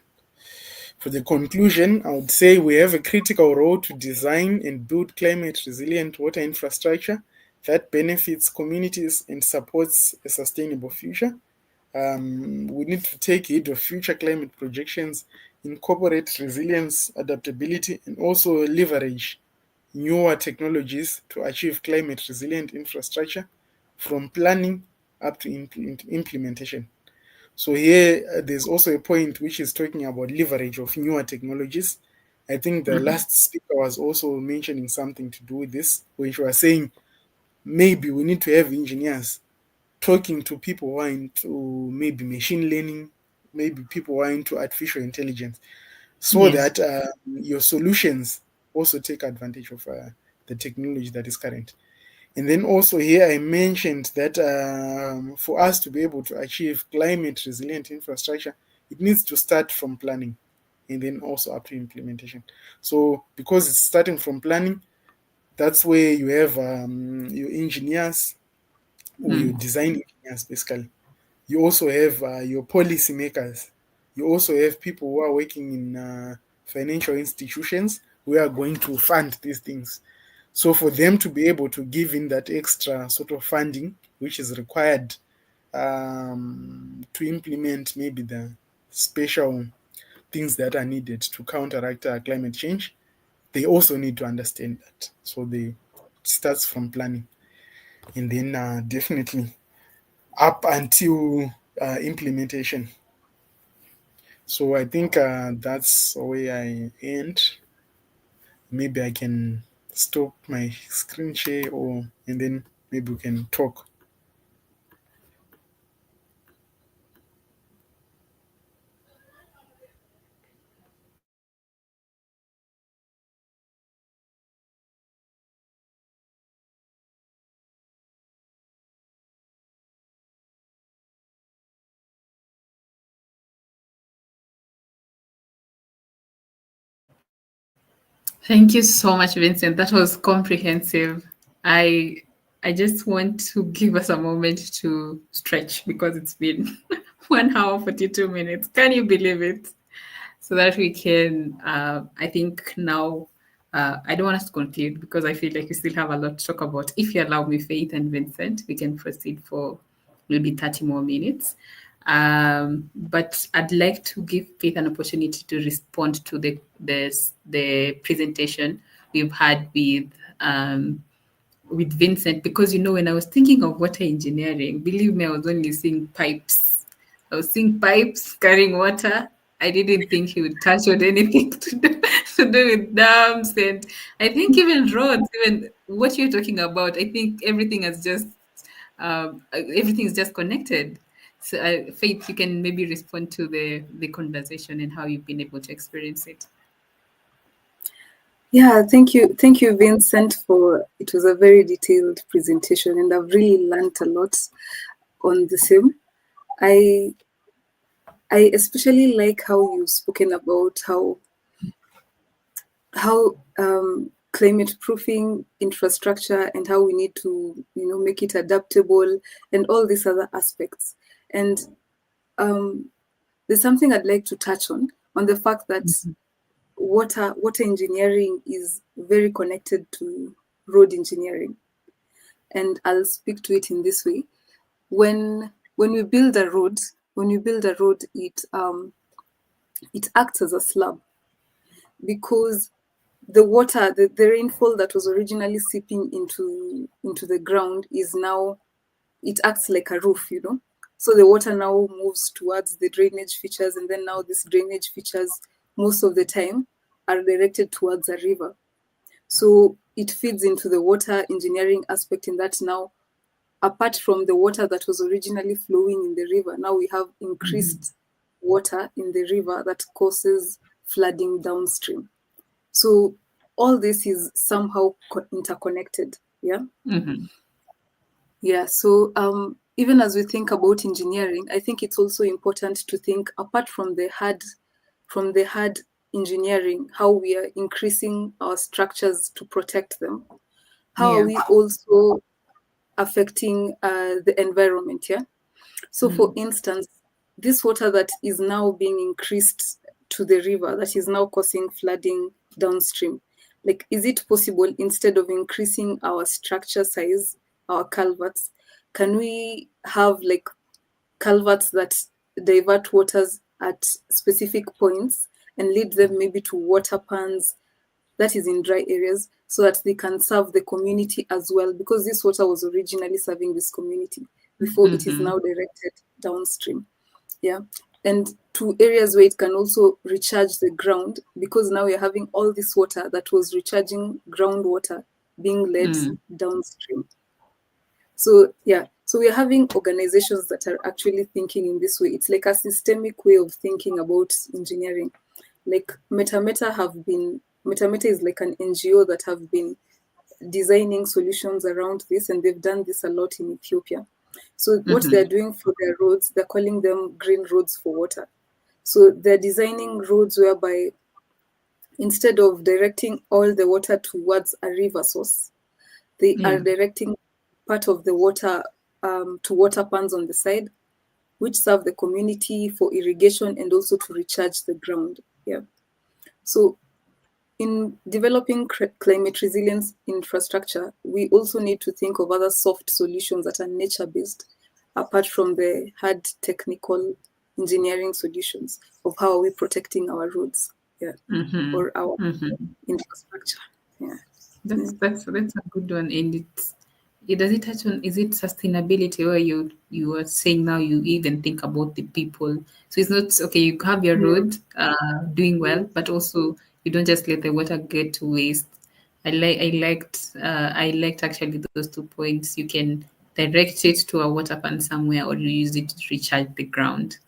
the conclusion, I would say we have a critical role to design and build climate resilient water infrastructure that benefits communities and supports a sustainable future. We need to take heed of future climate projections, incorporate resilience, adaptability, and also leverage newer technologies to achieve climate resilient infrastructure from planning up to implementation. So here, there's also a point which is talking about leverage of newer technologies. I think the Mhm. last speaker was also mentioning something to do with this, which was saying maybe we need to have engineers talking to people who are into maybe machine learning, maybe people who are into artificial intelligence, so Yes. that your solutions also take advantage of the technology that is current. And then also here I mentioned that for us to be able to achieve climate resilient infrastructure, it needs to start from planning and then also up to implementation. So because it's starting from planning, that's where you have your engineers or your Mm. design engineers basically. You also have your policy makers. You also have people who are working in financial institutions who are going to fund these things. So for them to be able to give in that extra sort of funding, which is required to implement maybe the special things that are needed to counteract climate change, they also need to understand that. So they it starts from planning, and then definitely up until implementation. So I think that's where I end. Maybe I can stop my screen share, or and then maybe we can talk. Thank you so much, Vincent. That was comprehensive. I I just want to give us a moment to stretch because it's been 1 hour 42 minutes. Can you believe it? So that we can, I think now, I don't want us to conclude because I feel like we still have a lot to talk about. If you allow me, Faith and Vincent, we can proceed for maybe 30 more minutes. But I'd like to give Faith an opportunity to respond to the presentation we've had with Vincent, because when I was thinking of water engineering, believe me, I was only seeing pipes. I was seeing pipes carrying water. I didn't think he would touch on anything to do with dams, and I think even roads, even what you're talking about. I think everything is just connected. So, Faith, you can maybe respond to the conversation and how you've been able to experience it. Yeah, thank you, Vincent, for it was a very detailed presentation, and I've really learned a lot on the same. I I especially like how you've spoken about how climate proofing infrastructure and how we need to make it adaptable and all these other aspects. And um, there's something I'd like to touch on the fact that water engineering is very connected to road engineering, and I'll speak to it in this way. When we build a road, it acts as a slab, because the water, the rainfall that was originally seeping into the ground is now, it acts like a roof. So the water now moves towards the drainage features, and then now these drainage features most of the time are directed towards a river. So it feeds into the water engineering aspect, in that now, apart from the water that was originally flowing in the river, now we have increased water in the river that causes flooding downstream. So all this is somehow interconnected. Yeah. Mm-hmm. Yeah. So even as we think about engineering, I think it's also important to think apart from the hard engineering, how we are increasing our structures to protect them, how are Yeah. we also affecting the environment? Yeah. So, for Mm. instance, this water that is now being increased to the river, that is now causing flooding downstream, like, is it possible, instead of increasing our structure size, our culverts, can we have like culverts that divert waters at specific points and lead them maybe to water pans that is in dry areas, so that they can serve the community as well, because this water was originally serving this community before it is Mm-hmm. now directed downstream. Yeah. And to areas where it can also recharge the ground, because now you're having all this water that was recharging groundwater being led Mm. downstream. So yeah, so we're having organizations that are actually thinking in this way. It's like a systemic way of thinking about engineering. Like Metameta is like an NGO that have been designing solutions around this, and they've done this a lot in Ethiopia. So what they're Mm-hmm. doing for their roads, they're calling them green roads for water. So they're designing roads whereby, instead of directing all the water towards a river source, they are Yeah. directing part of the water to water pans on the side, which serve the community for irrigation and also to recharge the ground. Yeah. So in developing climate resilience infrastructure, we also need to think of other soft solutions that are nature based, apart from the hard technical engineering solutions of how are we protecting our roads, yeah, Mm-hmm. or our Mm-hmm. infrastructure. Yeah. That's Mm. that's that's a good one, and it does it touch on, is it sustainability, where you are saying now you even think about the people. So it's not okay. You have your Yeah. road doing well, but also you don't just let the water get to waste. I liked actually those 2 points. You can direct it to a water pan somewhere, or you use it to recharge the ground.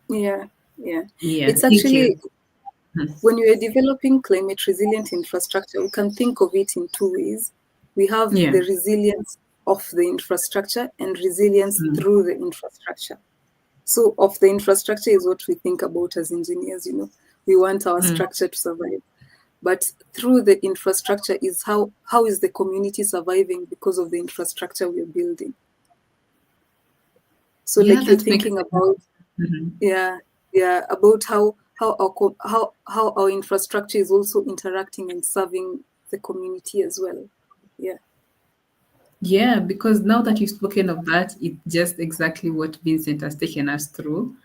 Yeah. Yeah. Yeah, It's thank actually, you. Mhm. when you are developing climate resilient infrastructure, we can think of it in two ways. We have Yeah. the resilience of the infrastructure and resilience Mm. through the infrastructure. So, of the infrastructure is what we think about as engineers, you know. We want our Mm. structure to survive. But through the infrastructure is how is the community surviving because of the infrastructure we're building. So, Yeah, like, you're that makes thinking sense. about, Mhm. yeah, yeah, about how our infrastructure is also interacting and serving the community as well. Yeah. Yeah, because now that you've spoken of that, it's just exactly what Vincent has taken us through.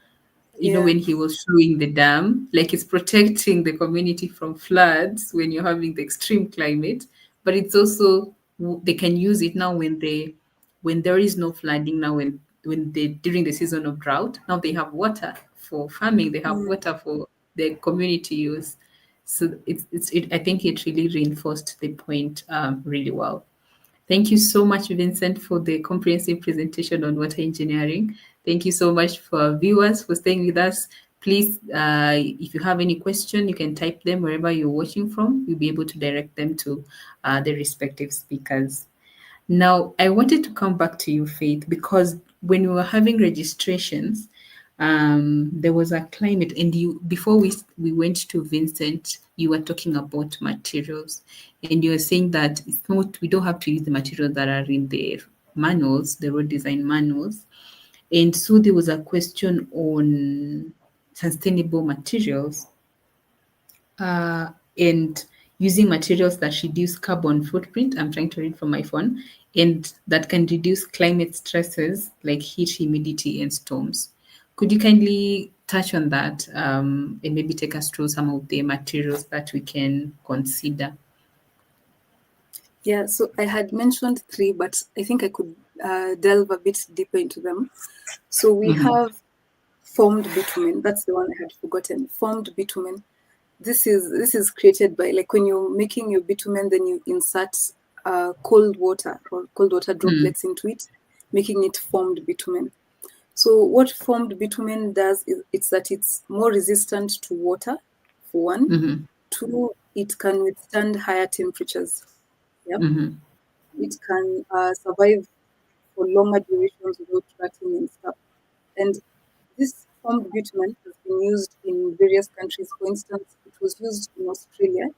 Yeah. When he was showing the dam, like it's protecting the community from floods when you're having the extreme climate, but it's also they can use it now when there is no flooding, now when they during the season of drought, now they have water for farming, they have Mm. water for the community use. So I think it really reinforced the point really well. Thank you so much, Vincent, for the comprehensive presentation on water engineering. Thank you so much for our viewers for staying with us. Please, if you have any question, you can type them wherever you're watching from. We'll be able to direct them to the respective speakers. Now, I wanted to come back to you, Faith, because when we were having registrations, there was a climate, and you before we went to Vincent, you were talking about materials, and you were saying that it's not we don't have to use the materials that are in the manuals, the road design manuals, and so there was a question on sustainable materials uh, and using materials that reduce carbon footprint. I'm trying to read from my phone, and that can reduce climate stresses like heat, humidity, and storms. Could you kindly touch on that and maybe take us through some of the materials that we can consider? Yeah. So I had mentioned three, but I think I could delve a bit deeper into them. So we Mm-hmm. have formed bitumen. That's the one I had forgotten. Formed bitumen. This is created by, like, when you're making your bitumen, then you insert cold water or cold water droplets into it, making it formed bitumen. So what formed bitumen does is it's that it's more resistant to water, for one. Mm-hmm. Two, it can withstand higher temperatures. Yeah. Mm-hmm. It can survive for longer durations without rotting and stuff. And this formed bitumen has been used in various countries. For instance, it was used in Australia,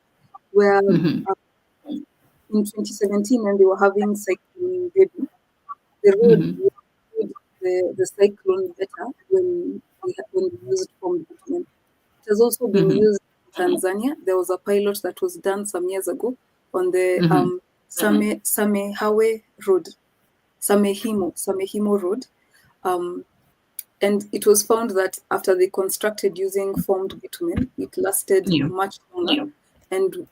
where in 2017, when they were having Cyclone Debbie, the road withstood the cyclone better when we used formed bitumen. It has also been used in Tanzania. There was a pilot that was done some years ago on the Samehawe Road, Samehimo Road. And it was found that after they constructed using formed bitumen, it lasted Yeah. much longer and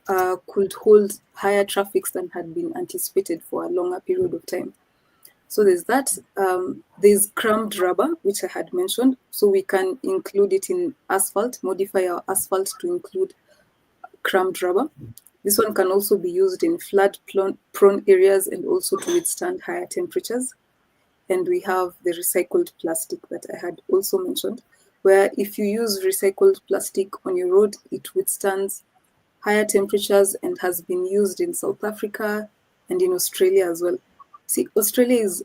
could hold higher traffics than had been anticipated for a longer period of time. So there's that. There's crumbed rubber, which I had mentioned. So we can include it in asphalt, modify our asphalt to include crumbed rubber. This one can also be used in flood-prone areas and also to withstand higher temperatures. And we have the recycled plastic that I had also mentioned, where if you use recycled plastic on your road, it withstands higher temperatures and has been used in South Africa and in Australia as well. See, Australia is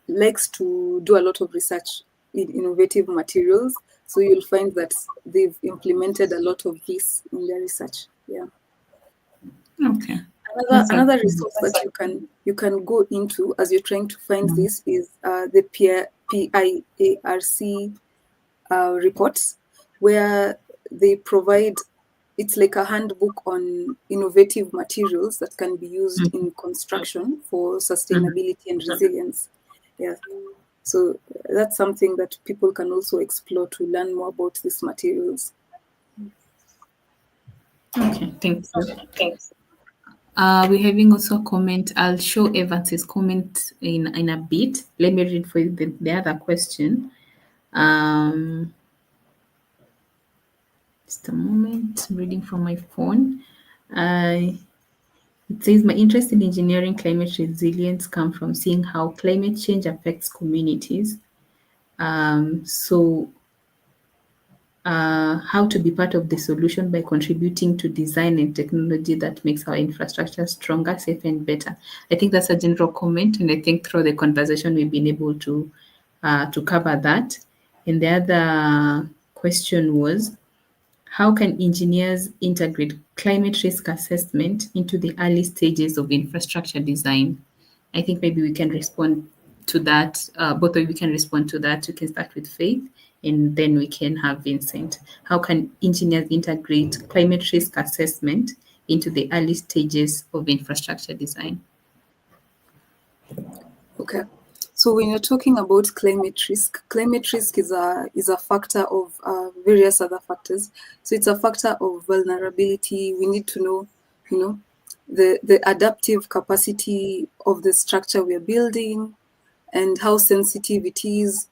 likes to do a lot of research in innovative materials, so you'll find that they've implemented a lot of this in their research. Yeah. Okay. Another That's a another resource that you can go into as you're trying to find this is the PIARC reports, where they provide, it's like a handbook on innovative materials that can be used in construction for sustainability and resilience. Yeah. So that's something that people can also explore to learn more about these materials. okay. Thank you. We're having also a comment. I'll show Evans's comment in a bit. Let me read for you the other question. Um, just a moment. I'm reading from my phone. It says, my interest in engineering climate resilience come from seeing how climate change affects communities. So how to be part of the solution by contributing to design and technology that makes our infrastructure stronger, safer, and better. I think that's a general comment, and I think through the conversation we've been able to cover that. And the other question was, how can engineers integrate climate risk assessment into the early stages of infrastructure design? I think maybe we can respond to that. Both of you can respond to that. You can start with Faith, and then we can have Vincent. How can engineers integrate climate risk assessment into the early stages of infrastructure design? Okay. So when you're talking about climate risk is a factor of various other factors. So it's a factor of vulnerability. We need to know, the adaptive capacity of the structure we're building and how sensitive it is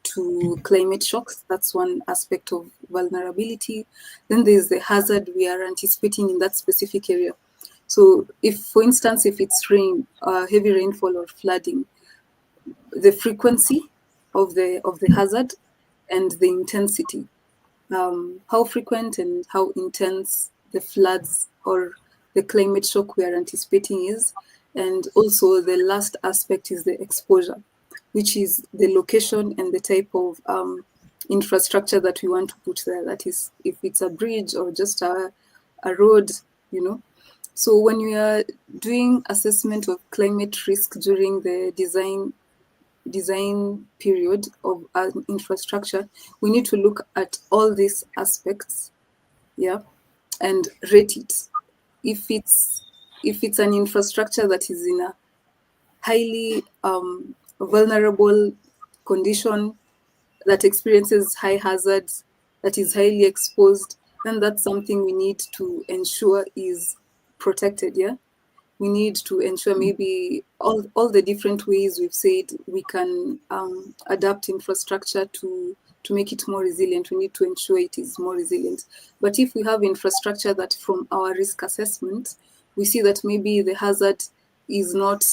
to climate shocks. That's one aspect of vulnerability. Then there's the hazard we are anticipating in that specific area. So if, for instance, if it's rain, heavy rainfall or flooding, the frequency of the hazard and the intensity, how frequent and how intense the floods or the climate shock we are anticipating is. And also the last aspect is the exposure, which is the location and the type of infrastructure that we want to put there. That is, if it's a bridge or just a road, you know. So when we are doing assessment of climate risk during the design period of an infrastructure, we need to look at all these aspects, yeah, and rate it. If it's an infrastructure that is in a highly vulnerable condition, that experiences high hazards, that is highly exposed, then that's something we need to ensure is protected, yeah. We need to ensure maybe all the different ways we've said we can adapt infrastructure to make it more resilient. We need to ensure it is more resilient. But if we have infrastructure that from our risk assessment, we see that maybe the hazard is not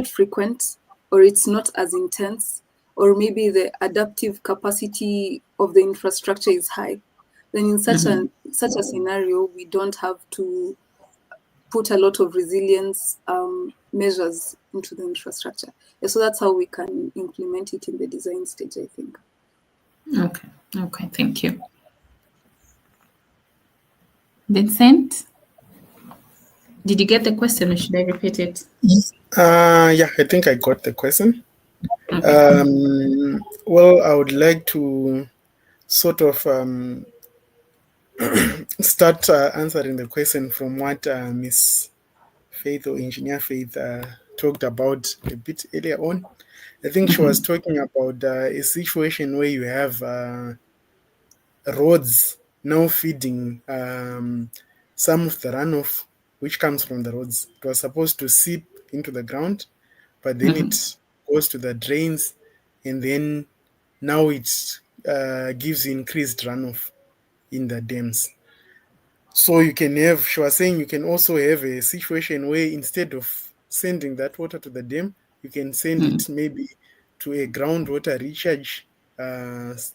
frequent, or it's not as intense, or maybe the adaptive capacity of the infrastructure is high, then in such a scenario, we don't have to put a lot of resilience measures into the infrastructure. And so that's how we can implement it in the design stage, I think. Okay. Okay. Thank you. Vincent, did you get the question or should I repeat it? Yeah, I think I got the question. Okay. Well, I would like to sort of start answering the question from what Miss Faith or Engineer Faith talked about a bit earlier on. I think she was Mm-hmm. talking about a situation where you have roads now feeding some of the runoff which comes from the roads. It was supposed to seep into the ground, but then Mm-hmm. it goes to the drains, and then now it gives you increased runoff in the dams. So you can have, she was saying, you can also have a situation where instead of sending that water to the dam, you can send Mm-hmm. it maybe to a groundwater recharge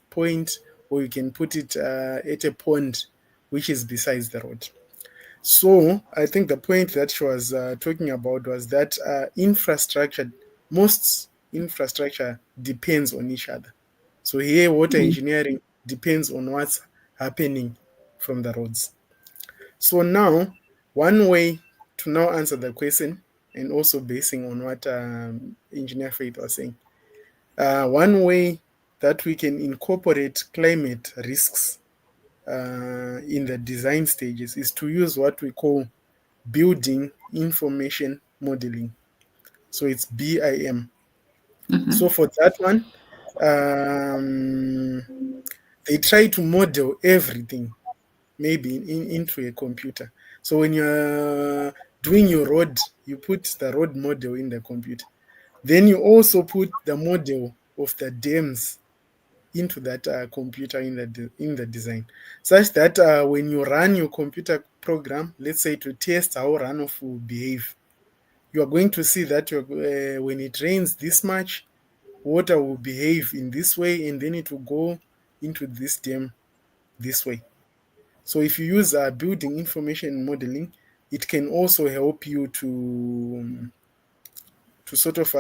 point, or you can put it at a pond which is besides the road. So I think the point that she was talking about was that infrastructure, most infrastructure depends on each other. So here, water engineering depends on what's happening from the roads. So now, one way to now answer the question, and also basing on what Engineer Faith was saying, one way that we can incorporate climate risks in the design stages is to use what we call building information modeling. So it's BIM. So for that one, um, they try to model everything maybe into a computer. So when you're doing your road, you put the road model in the computer. Then you also put the model of the dams into that computer in the design, such that when you run your computer program, let's say to test how runoff will behave, you are going to see that when it rains this much, water will behave in this way, and then it will go into this dam this way. So if you use building information modeling, it can also help you to sort of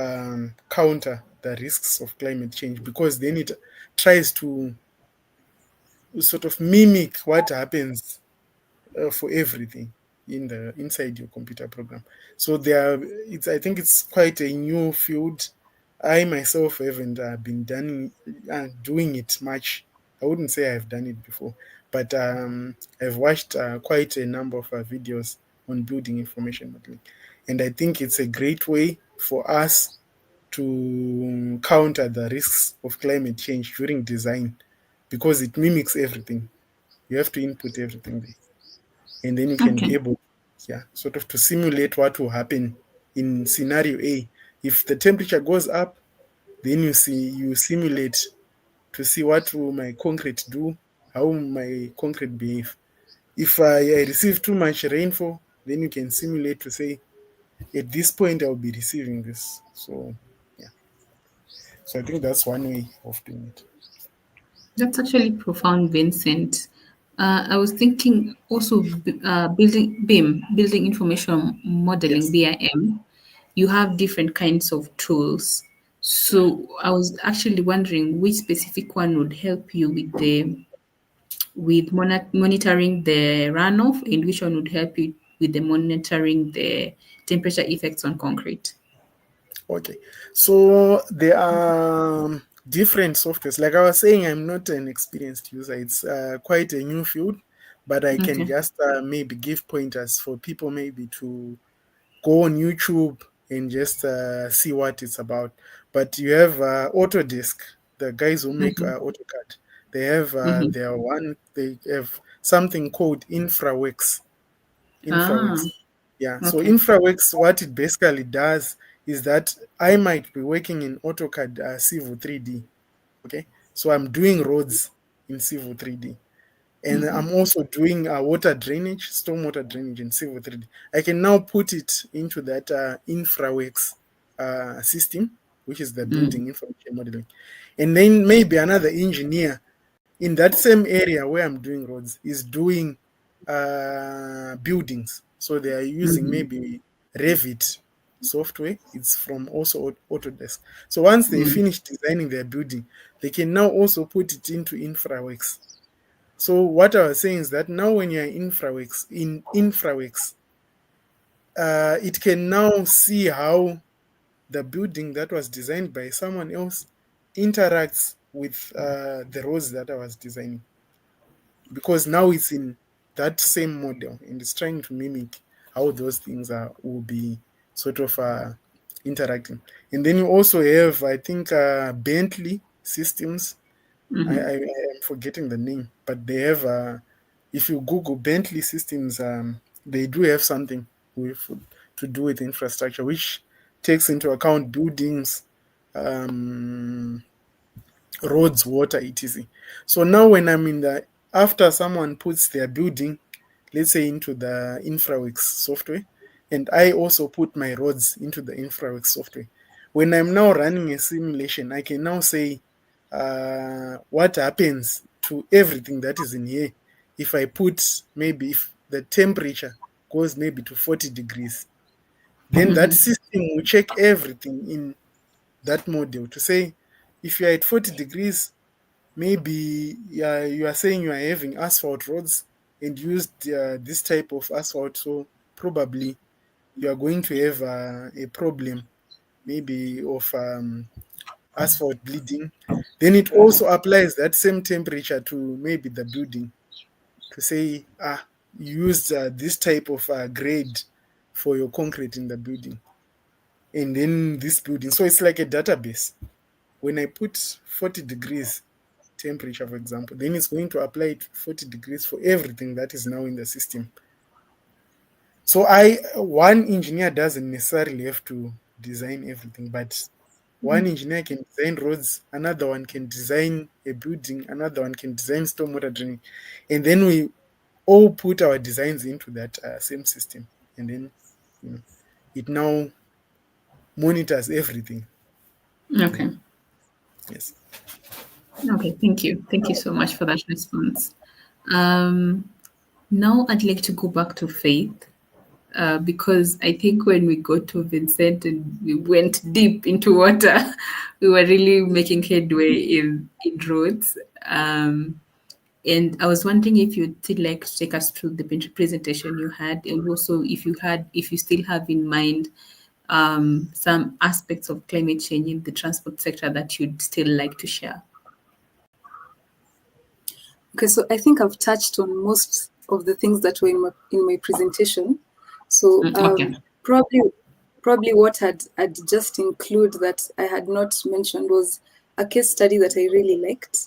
counter the risks of climate change, because then it tries to sort of mimic what happens for everything in the inside your computer program. So there, it's, I think it's quite a new field. I myself haven't been doing it much. I wouldn't say I've done it before, but I've watched quite a number of videos on building information modeling, and I think it's a great way for us to counter the risks of climate change during design, because it mimics everything. You have to input everything there, and then you can be Okay. able, yeah, sort of to simulate what will happen in scenario A. If the temperature goes up, then you simulate to see what will my concrete do, how will my concrete behave. If I receive too much rainfall, then you can simulate to say at this point I'll be receiving this. So yeah, so I think that's one way of doing it. That's actually profound, Vincent. I was thinking also building BIM, building information modeling, Yes. BIM. You have different kinds of tools. So I was actually wondering which specific one would help you with the monitoring the runoff, and which one would help you with the monitoring the temperature effects on concrete. Okay, so there are different softwares. Like I was saying, I'm not an experienced user. It's quite a new field, but I can Okay. just maybe give pointers for people maybe to go on YouTube and just see what it's about. But you have Autodesk, the guys who make Mm-hmm. AutoCAD. They have Mm-hmm. their one. They have something called InfraWorks. Ah, InfraWorks. Yeah. So okay. InfraWorks, what it basically does is that I might be working in AutoCAD Civil 3D. Okay. So I'm doing roads in Civil 3D. And Mm-hmm. I'm also doing water drainage, stormwater drainage in Civil 3D. I can now put it into that InfraWorks system, which is the Mm. building information modeling. And then maybe another engineer in that same area where I'm doing roads is doing buildings. So they are using Mm-hmm. maybe Revit software. It's from also Autodesk. So once they Mm. finish designing their building, they can now also put it into InfraWorks. So what I was saying is that now when you're in InfraWorks, it can now see how the building that was designed by someone else interacts with the roads that I was designing, because now it's in that same model and it's trying to mimic how those things will be sort of interacting. And then you also have, I think, Bentley systems. I am forgetting the name, but they have, if you Google Bentley systems, they do have something with to do with infrastructure, which takes into account buildings, um, roads, water, etc. So now when I'm in the, after someone puts their building, let's say into the InfraWorks software, and I also put my roads into the InfraWorks software. When I'm now running a simulation, I can now say what happens to everything that is in here if I put, maybe if the temperature goes maybe to 40 degrees, then that system will check everything in that model to say, if you're at 40 degrees, maybe you are saying you are having asphalt roads and used this type of asphalt, so probably you are going to have a problem maybe of asphalt bleeding. Then it also applies that same temperature to maybe the building to say, you used this type of grade for your concrete in the building, and then this building. So it's like a database. When I put 40 degrees temperature, for example, then it's going to apply it 40 degrees for everything that is now in the system. So one engineer doesn't necessarily have to design everything, but one engineer can design roads, another one can design a building, another one can design stormwater drainage, and then we all put our designs into that same system, and then you know it now monitors everything. Yeah. Okay. Yes. Okay. Thank you. Thank you so much for that response. Um, Now I'd like to go back to Faith, because I think when we got to Vincent and we went deep into water, we were really making headway in roads. And I was wondering if you'd still like to take us through the presentation you had, and also if you still have in mind some aspects of climate change in the transport sector that you'd still like to share. Okay, so I think I've touched on most of the things that were in my presentation. So Okay. probably what I'd just include that I had not mentioned was a case study that I really liked.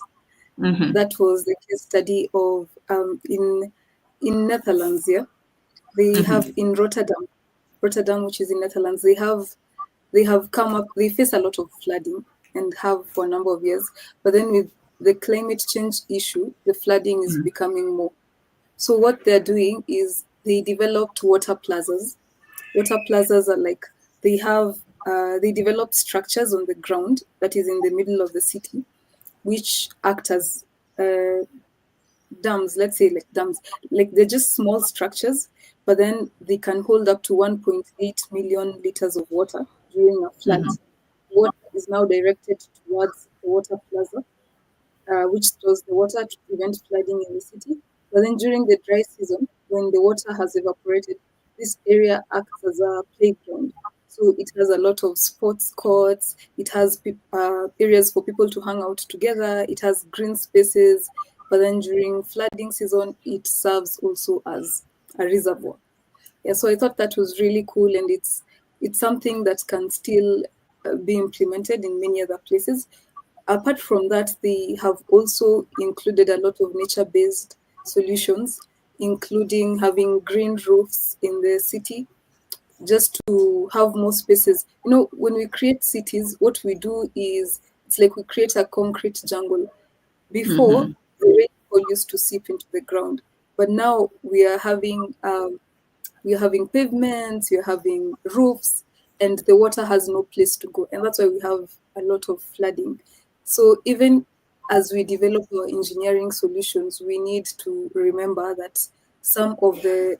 Mm-hmm. That was the case study of in Netherlands. Yeah, they have in Rotterdam, which is in Netherlands. They have come up. They face a lot of flooding and have for a number of years. But then with the climate change issue, the flooding is becoming more. So what they're doing is they developed water plazas. Water plazas are like they develop structures on the ground that is in the middle of the city, which act as uh, dams, let's say like dams, like they're just small structures, but then they can hold up to 1.8 million liters of water during a flood. Water is now directed towards the water plaza, which stores the water to prevent flooding in the city. But then during the dry season, when the water has evaporated, this area acts as a playground. So it has a lot of sports courts. It has areas for people to hang out together. It has green spaces. But then during flooding season, it serves also as a reservoir. Yeah, so I thought that was really cool, and it's something that can still be implemented in many other places. Apart from that, they have also included a lot of nature-based solutions, including having green roofs in the city, just to have more spaces. When we create cities, what we do is it's like we create a concrete jungle. Before, the rainfall used to seep into the ground, but now we're having pavements, you're having roofs, and the water has no place to go. And that's why we have a lot of flooding. So even as we develop our engineering solutions, we need to remember that some of the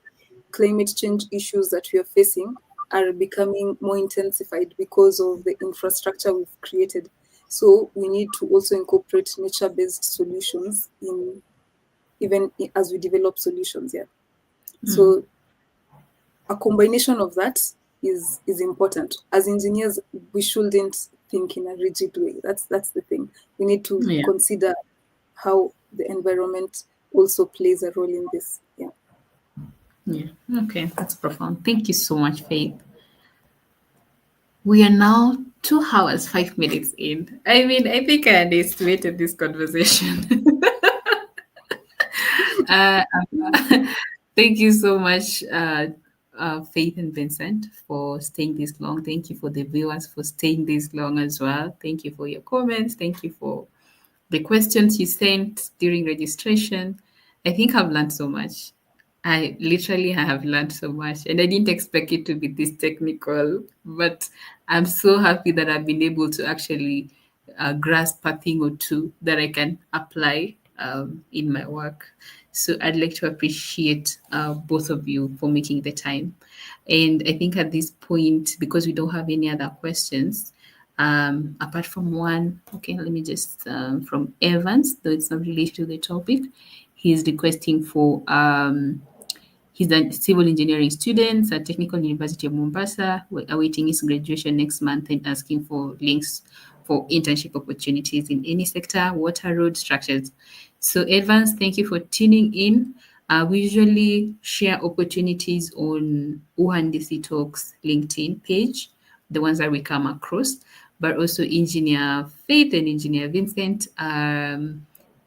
climate change issues that we are facing are becoming more intensified because of the infrastructure we've created. So we need to also incorporate nature-based solutions in as we develop solutions. Yeah. So a combination of that is important. As engineers, we shouldn't think in a rigid way. That's the thing. We need to Yeah. consider how the environment also plays a role in this. Yeah. Yeah. Okay, that's profound. Thank you so much, Faith. We are now 2 hours, 5 minutes in. I mean, I think I underestimated this conversation. uh, Thank you so much, Faith and Vincent, for staying this long. Thank you for the viewers for staying this long as well. Thank you for your comments. Thank you for the questions you sent during registration. I think I've learned so much. I literally have learned so much, and I didn't expect it to be this technical. But I'm so happy that I've been able to actually grasp a thing or two that I can apply in my work. So I'd like to appreciate both of you for making the time. And I think at this point, because we don't have any other questions, apart from one, okay, let me just from Evans, though it's not related to the topic, he's requesting for he's a civil engineering student at Technical University of Mombasa, awaiting his graduation next month and asking for links for internship opportunities in any sector, water, road, structures. So, Evans, thank you for tuning in. We usually share opportunities on Uhandisi Talks LinkedIn page, the ones that we come across, but also Engineer Faith and Engineer Vincent.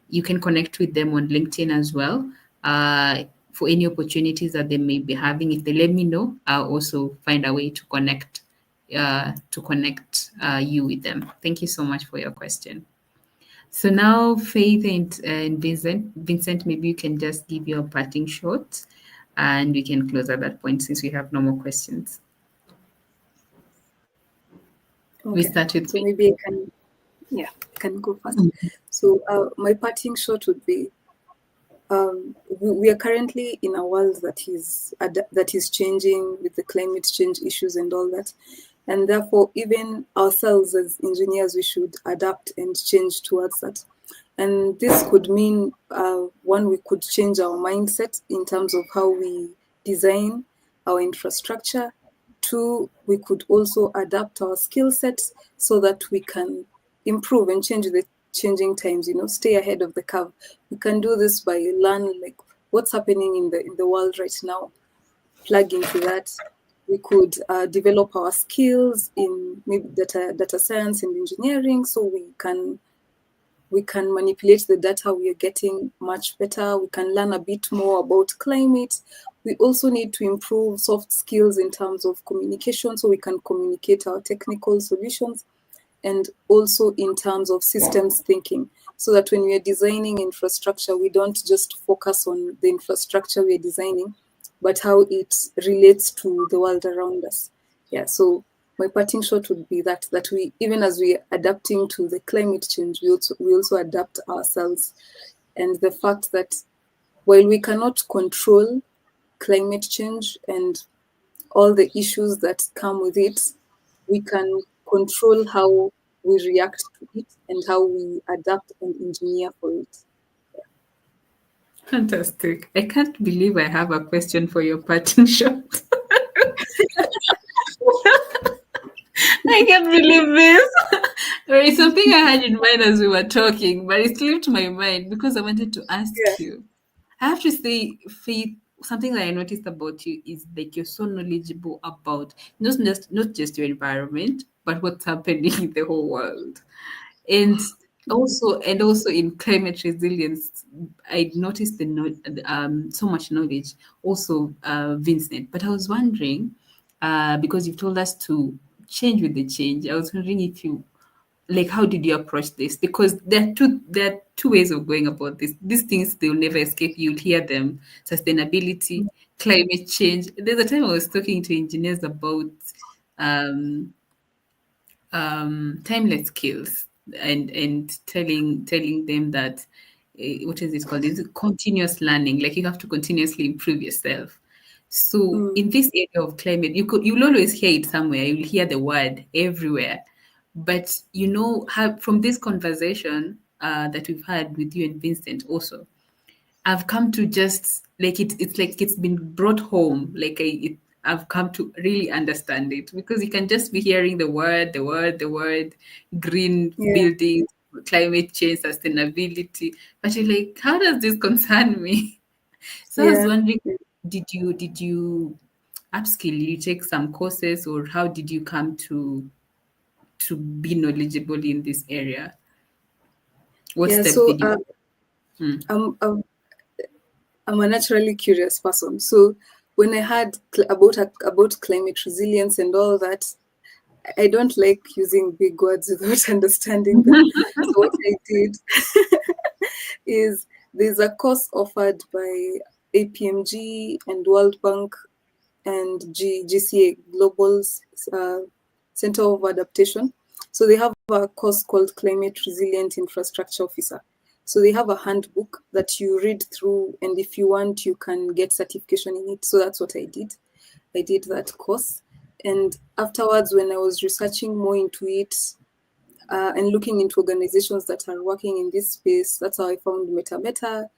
You can connect with them on LinkedIn as well for any opportunities that they may be having. If they let me know, I'll also find a way to connect you with them. Thank you so much for your question. So now, Faith and Vincent, maybe you can just give your parting shot, and we can close at that point since we have no more questions. We Okay. start with So Faith. maybe I can go first. So my parting shot would be we are currently in a world that is changing with the climate change issues and all that, and therefore even ourselves as engineers we should adapt and change towards that. And this could mean one, we could change our mindset in terms of how we design our infrastructure. Two, we could also adapt our skill sets so that we can improve and change the changing times, stay ahead of the curve. We can do this by learning like what's happening in the world right now, plug into that. We could develop our skills in maybe data science and engineering, so we can manipulate the data we are getting much better. We can learn a bit more about climate. We also need to improve soft skills in terms of communication so we can communicate our technical solutions, and also in terms of systems thinking, so that when we are designing infrastructure, we don't just focus on the infrastructure we are designing, but how it relates to the world around us. Yeah, so my parting shot would be that we, even as we are adapting to the climate change, we also adapt ourselves. And the fact that while we cannot control climate change and all the issues that come with it, we can control how we react to it and how we adapt and engineer for it. Fantastic. I can't believe I have a question for your parting shot. I can't believe this. There is something I had in mind as we were talking, but it slipped my mind because I wanted to Yeah. ask you. I have to say, Faith, something that I noticed about you is like you're so knowledgeable about not just your environment, but what's happening in the whole world. And also in climate resilience, I noticed so much knowledge. Also, Vincent. But I was wondering, because you've told us to change with the change. I was wondering if you like how did you approach this? Because there are two ways of going about this. These things they'll never escape. You'll hear them: sustainability, climate change. There's a time I was talking to engineers about um, timeless skills and telling them that what is it called? It's continuous learning. Like you have to continuously improve yourself. So Mm. in this area of climate, you'll always hear it somewhere. You'll hear the word everywhere. But how from this conversation that we've had with you and Vincent also, I've come to just like it's like it's been brought home. I've come to really understand it because you can just be hearing the word, green Yeah, buildings, climate change, sustainability, but you're like, how does this concern me? So I was yeah. wondering, did you upskill? Did you take some courses, or how did you come to be knowledgeable in this area? What Yeah, steps so did you? Mm. I'm I'm a naturally curious person. So when I heard about climate resilience and all that, I don't like using big words without understanding them. So what I did is there's a course offered by APMG and World Bank and GCA Global uh, Center of Adaptation. So they have a course called Climate Resilient Infrastructure Officer. So they have a handbook that you read through, and if you want, you can get certification in it. So that's what I did. I did that course. And afterwards, when I was researching more into it and looking into organizations that are working in this space, that's how I found Meta.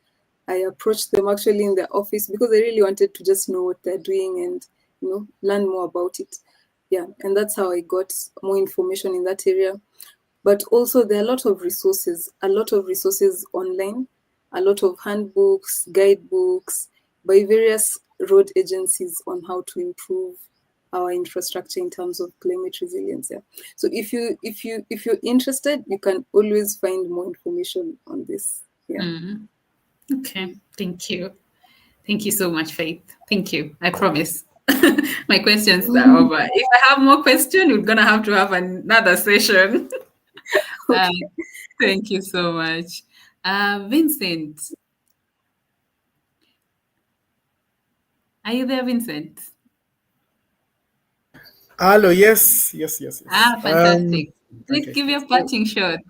I approached them actually in their office because I really wanted to just know what they're doing and learn more about it. Yeah, and that's how I got more information in that area. But also there are a lot of resources online, a lot of handbooks, guidebooks by various road agencies on how to improve our infrastructure in terms of climate resilience. Yeah. So if you're interested, you can always find more information on this. Yeah. Mm. Okay, thank you. Thank you so much, Faith. Thank you. I promise. My questions are over. If I have more questions, we're gonna have to have another session. Um, Okay. thank you so much. Vincent, are you there, Vincent? Hello, yes, yes, yes, yes. Fantastic. Please Okay. give your So, parting shot.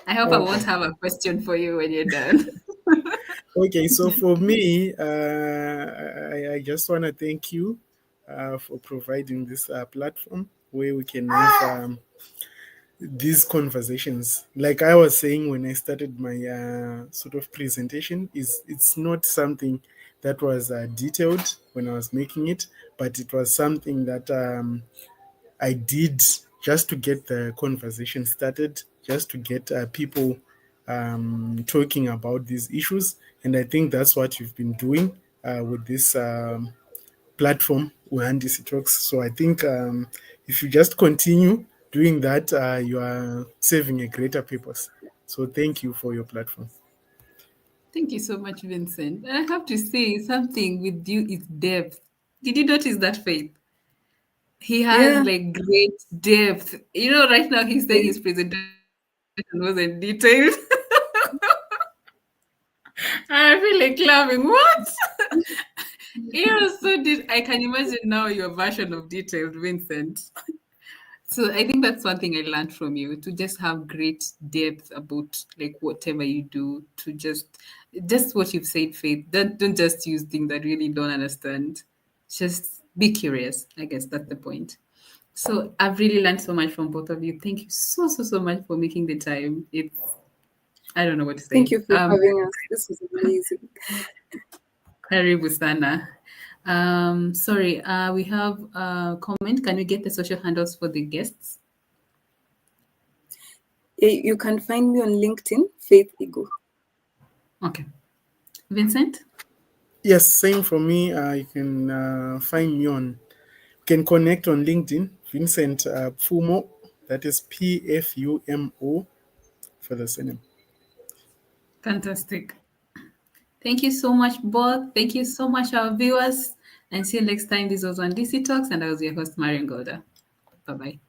I hope I won't okay. have a question for you when you're done. Okay, so for me, I just want to thank you for providing this platform where we can have these conversations. Like I was saying when I started my sort of presentation, is it's not something that was detailed when I was making it, but it was something that I did just to get the conversation started, just to get people talking about these issues. And I think that's what you've been doing with this platform, Uhandisi Talks. So I think if you just continue doing that, you are serving a greater purpose. So thank you for your platform. Thank you so much, Vincent. I have to say something with you is depth. Did you notice that, Faith? He has Yeah. like great depth. Right now he's saying his presentation wasn't detailed. I feel like laughing. What? You're so I can imagine now your version of detailed, Vincent. So I think that's one thing I learned from you, to just have great depth about like whatever you do, to just what you've said, Faith. Don't just use things that really don't understand. Just be curious. I guess that's the point. So I've really learned so much from both of you. Thank you so so so much for making the time. It's I don't know what to Thank say. you for having us. This was amazing. Karibu sana. Sorry, we have a comment. Can we get the social handles for the guests? You can find me on LinkedIn, Faith Ego. Okay. Vincent? Yes, same for me. You can find me on, you can connect on LinkedIn, Vincent Pfumo. That is PFUMO for the surname. Fantastic. Thank you so much, both. Thank you so much, our viewers. And see you next time. This was on DC Talks, and I was your host, Marian Golda. Bye bye.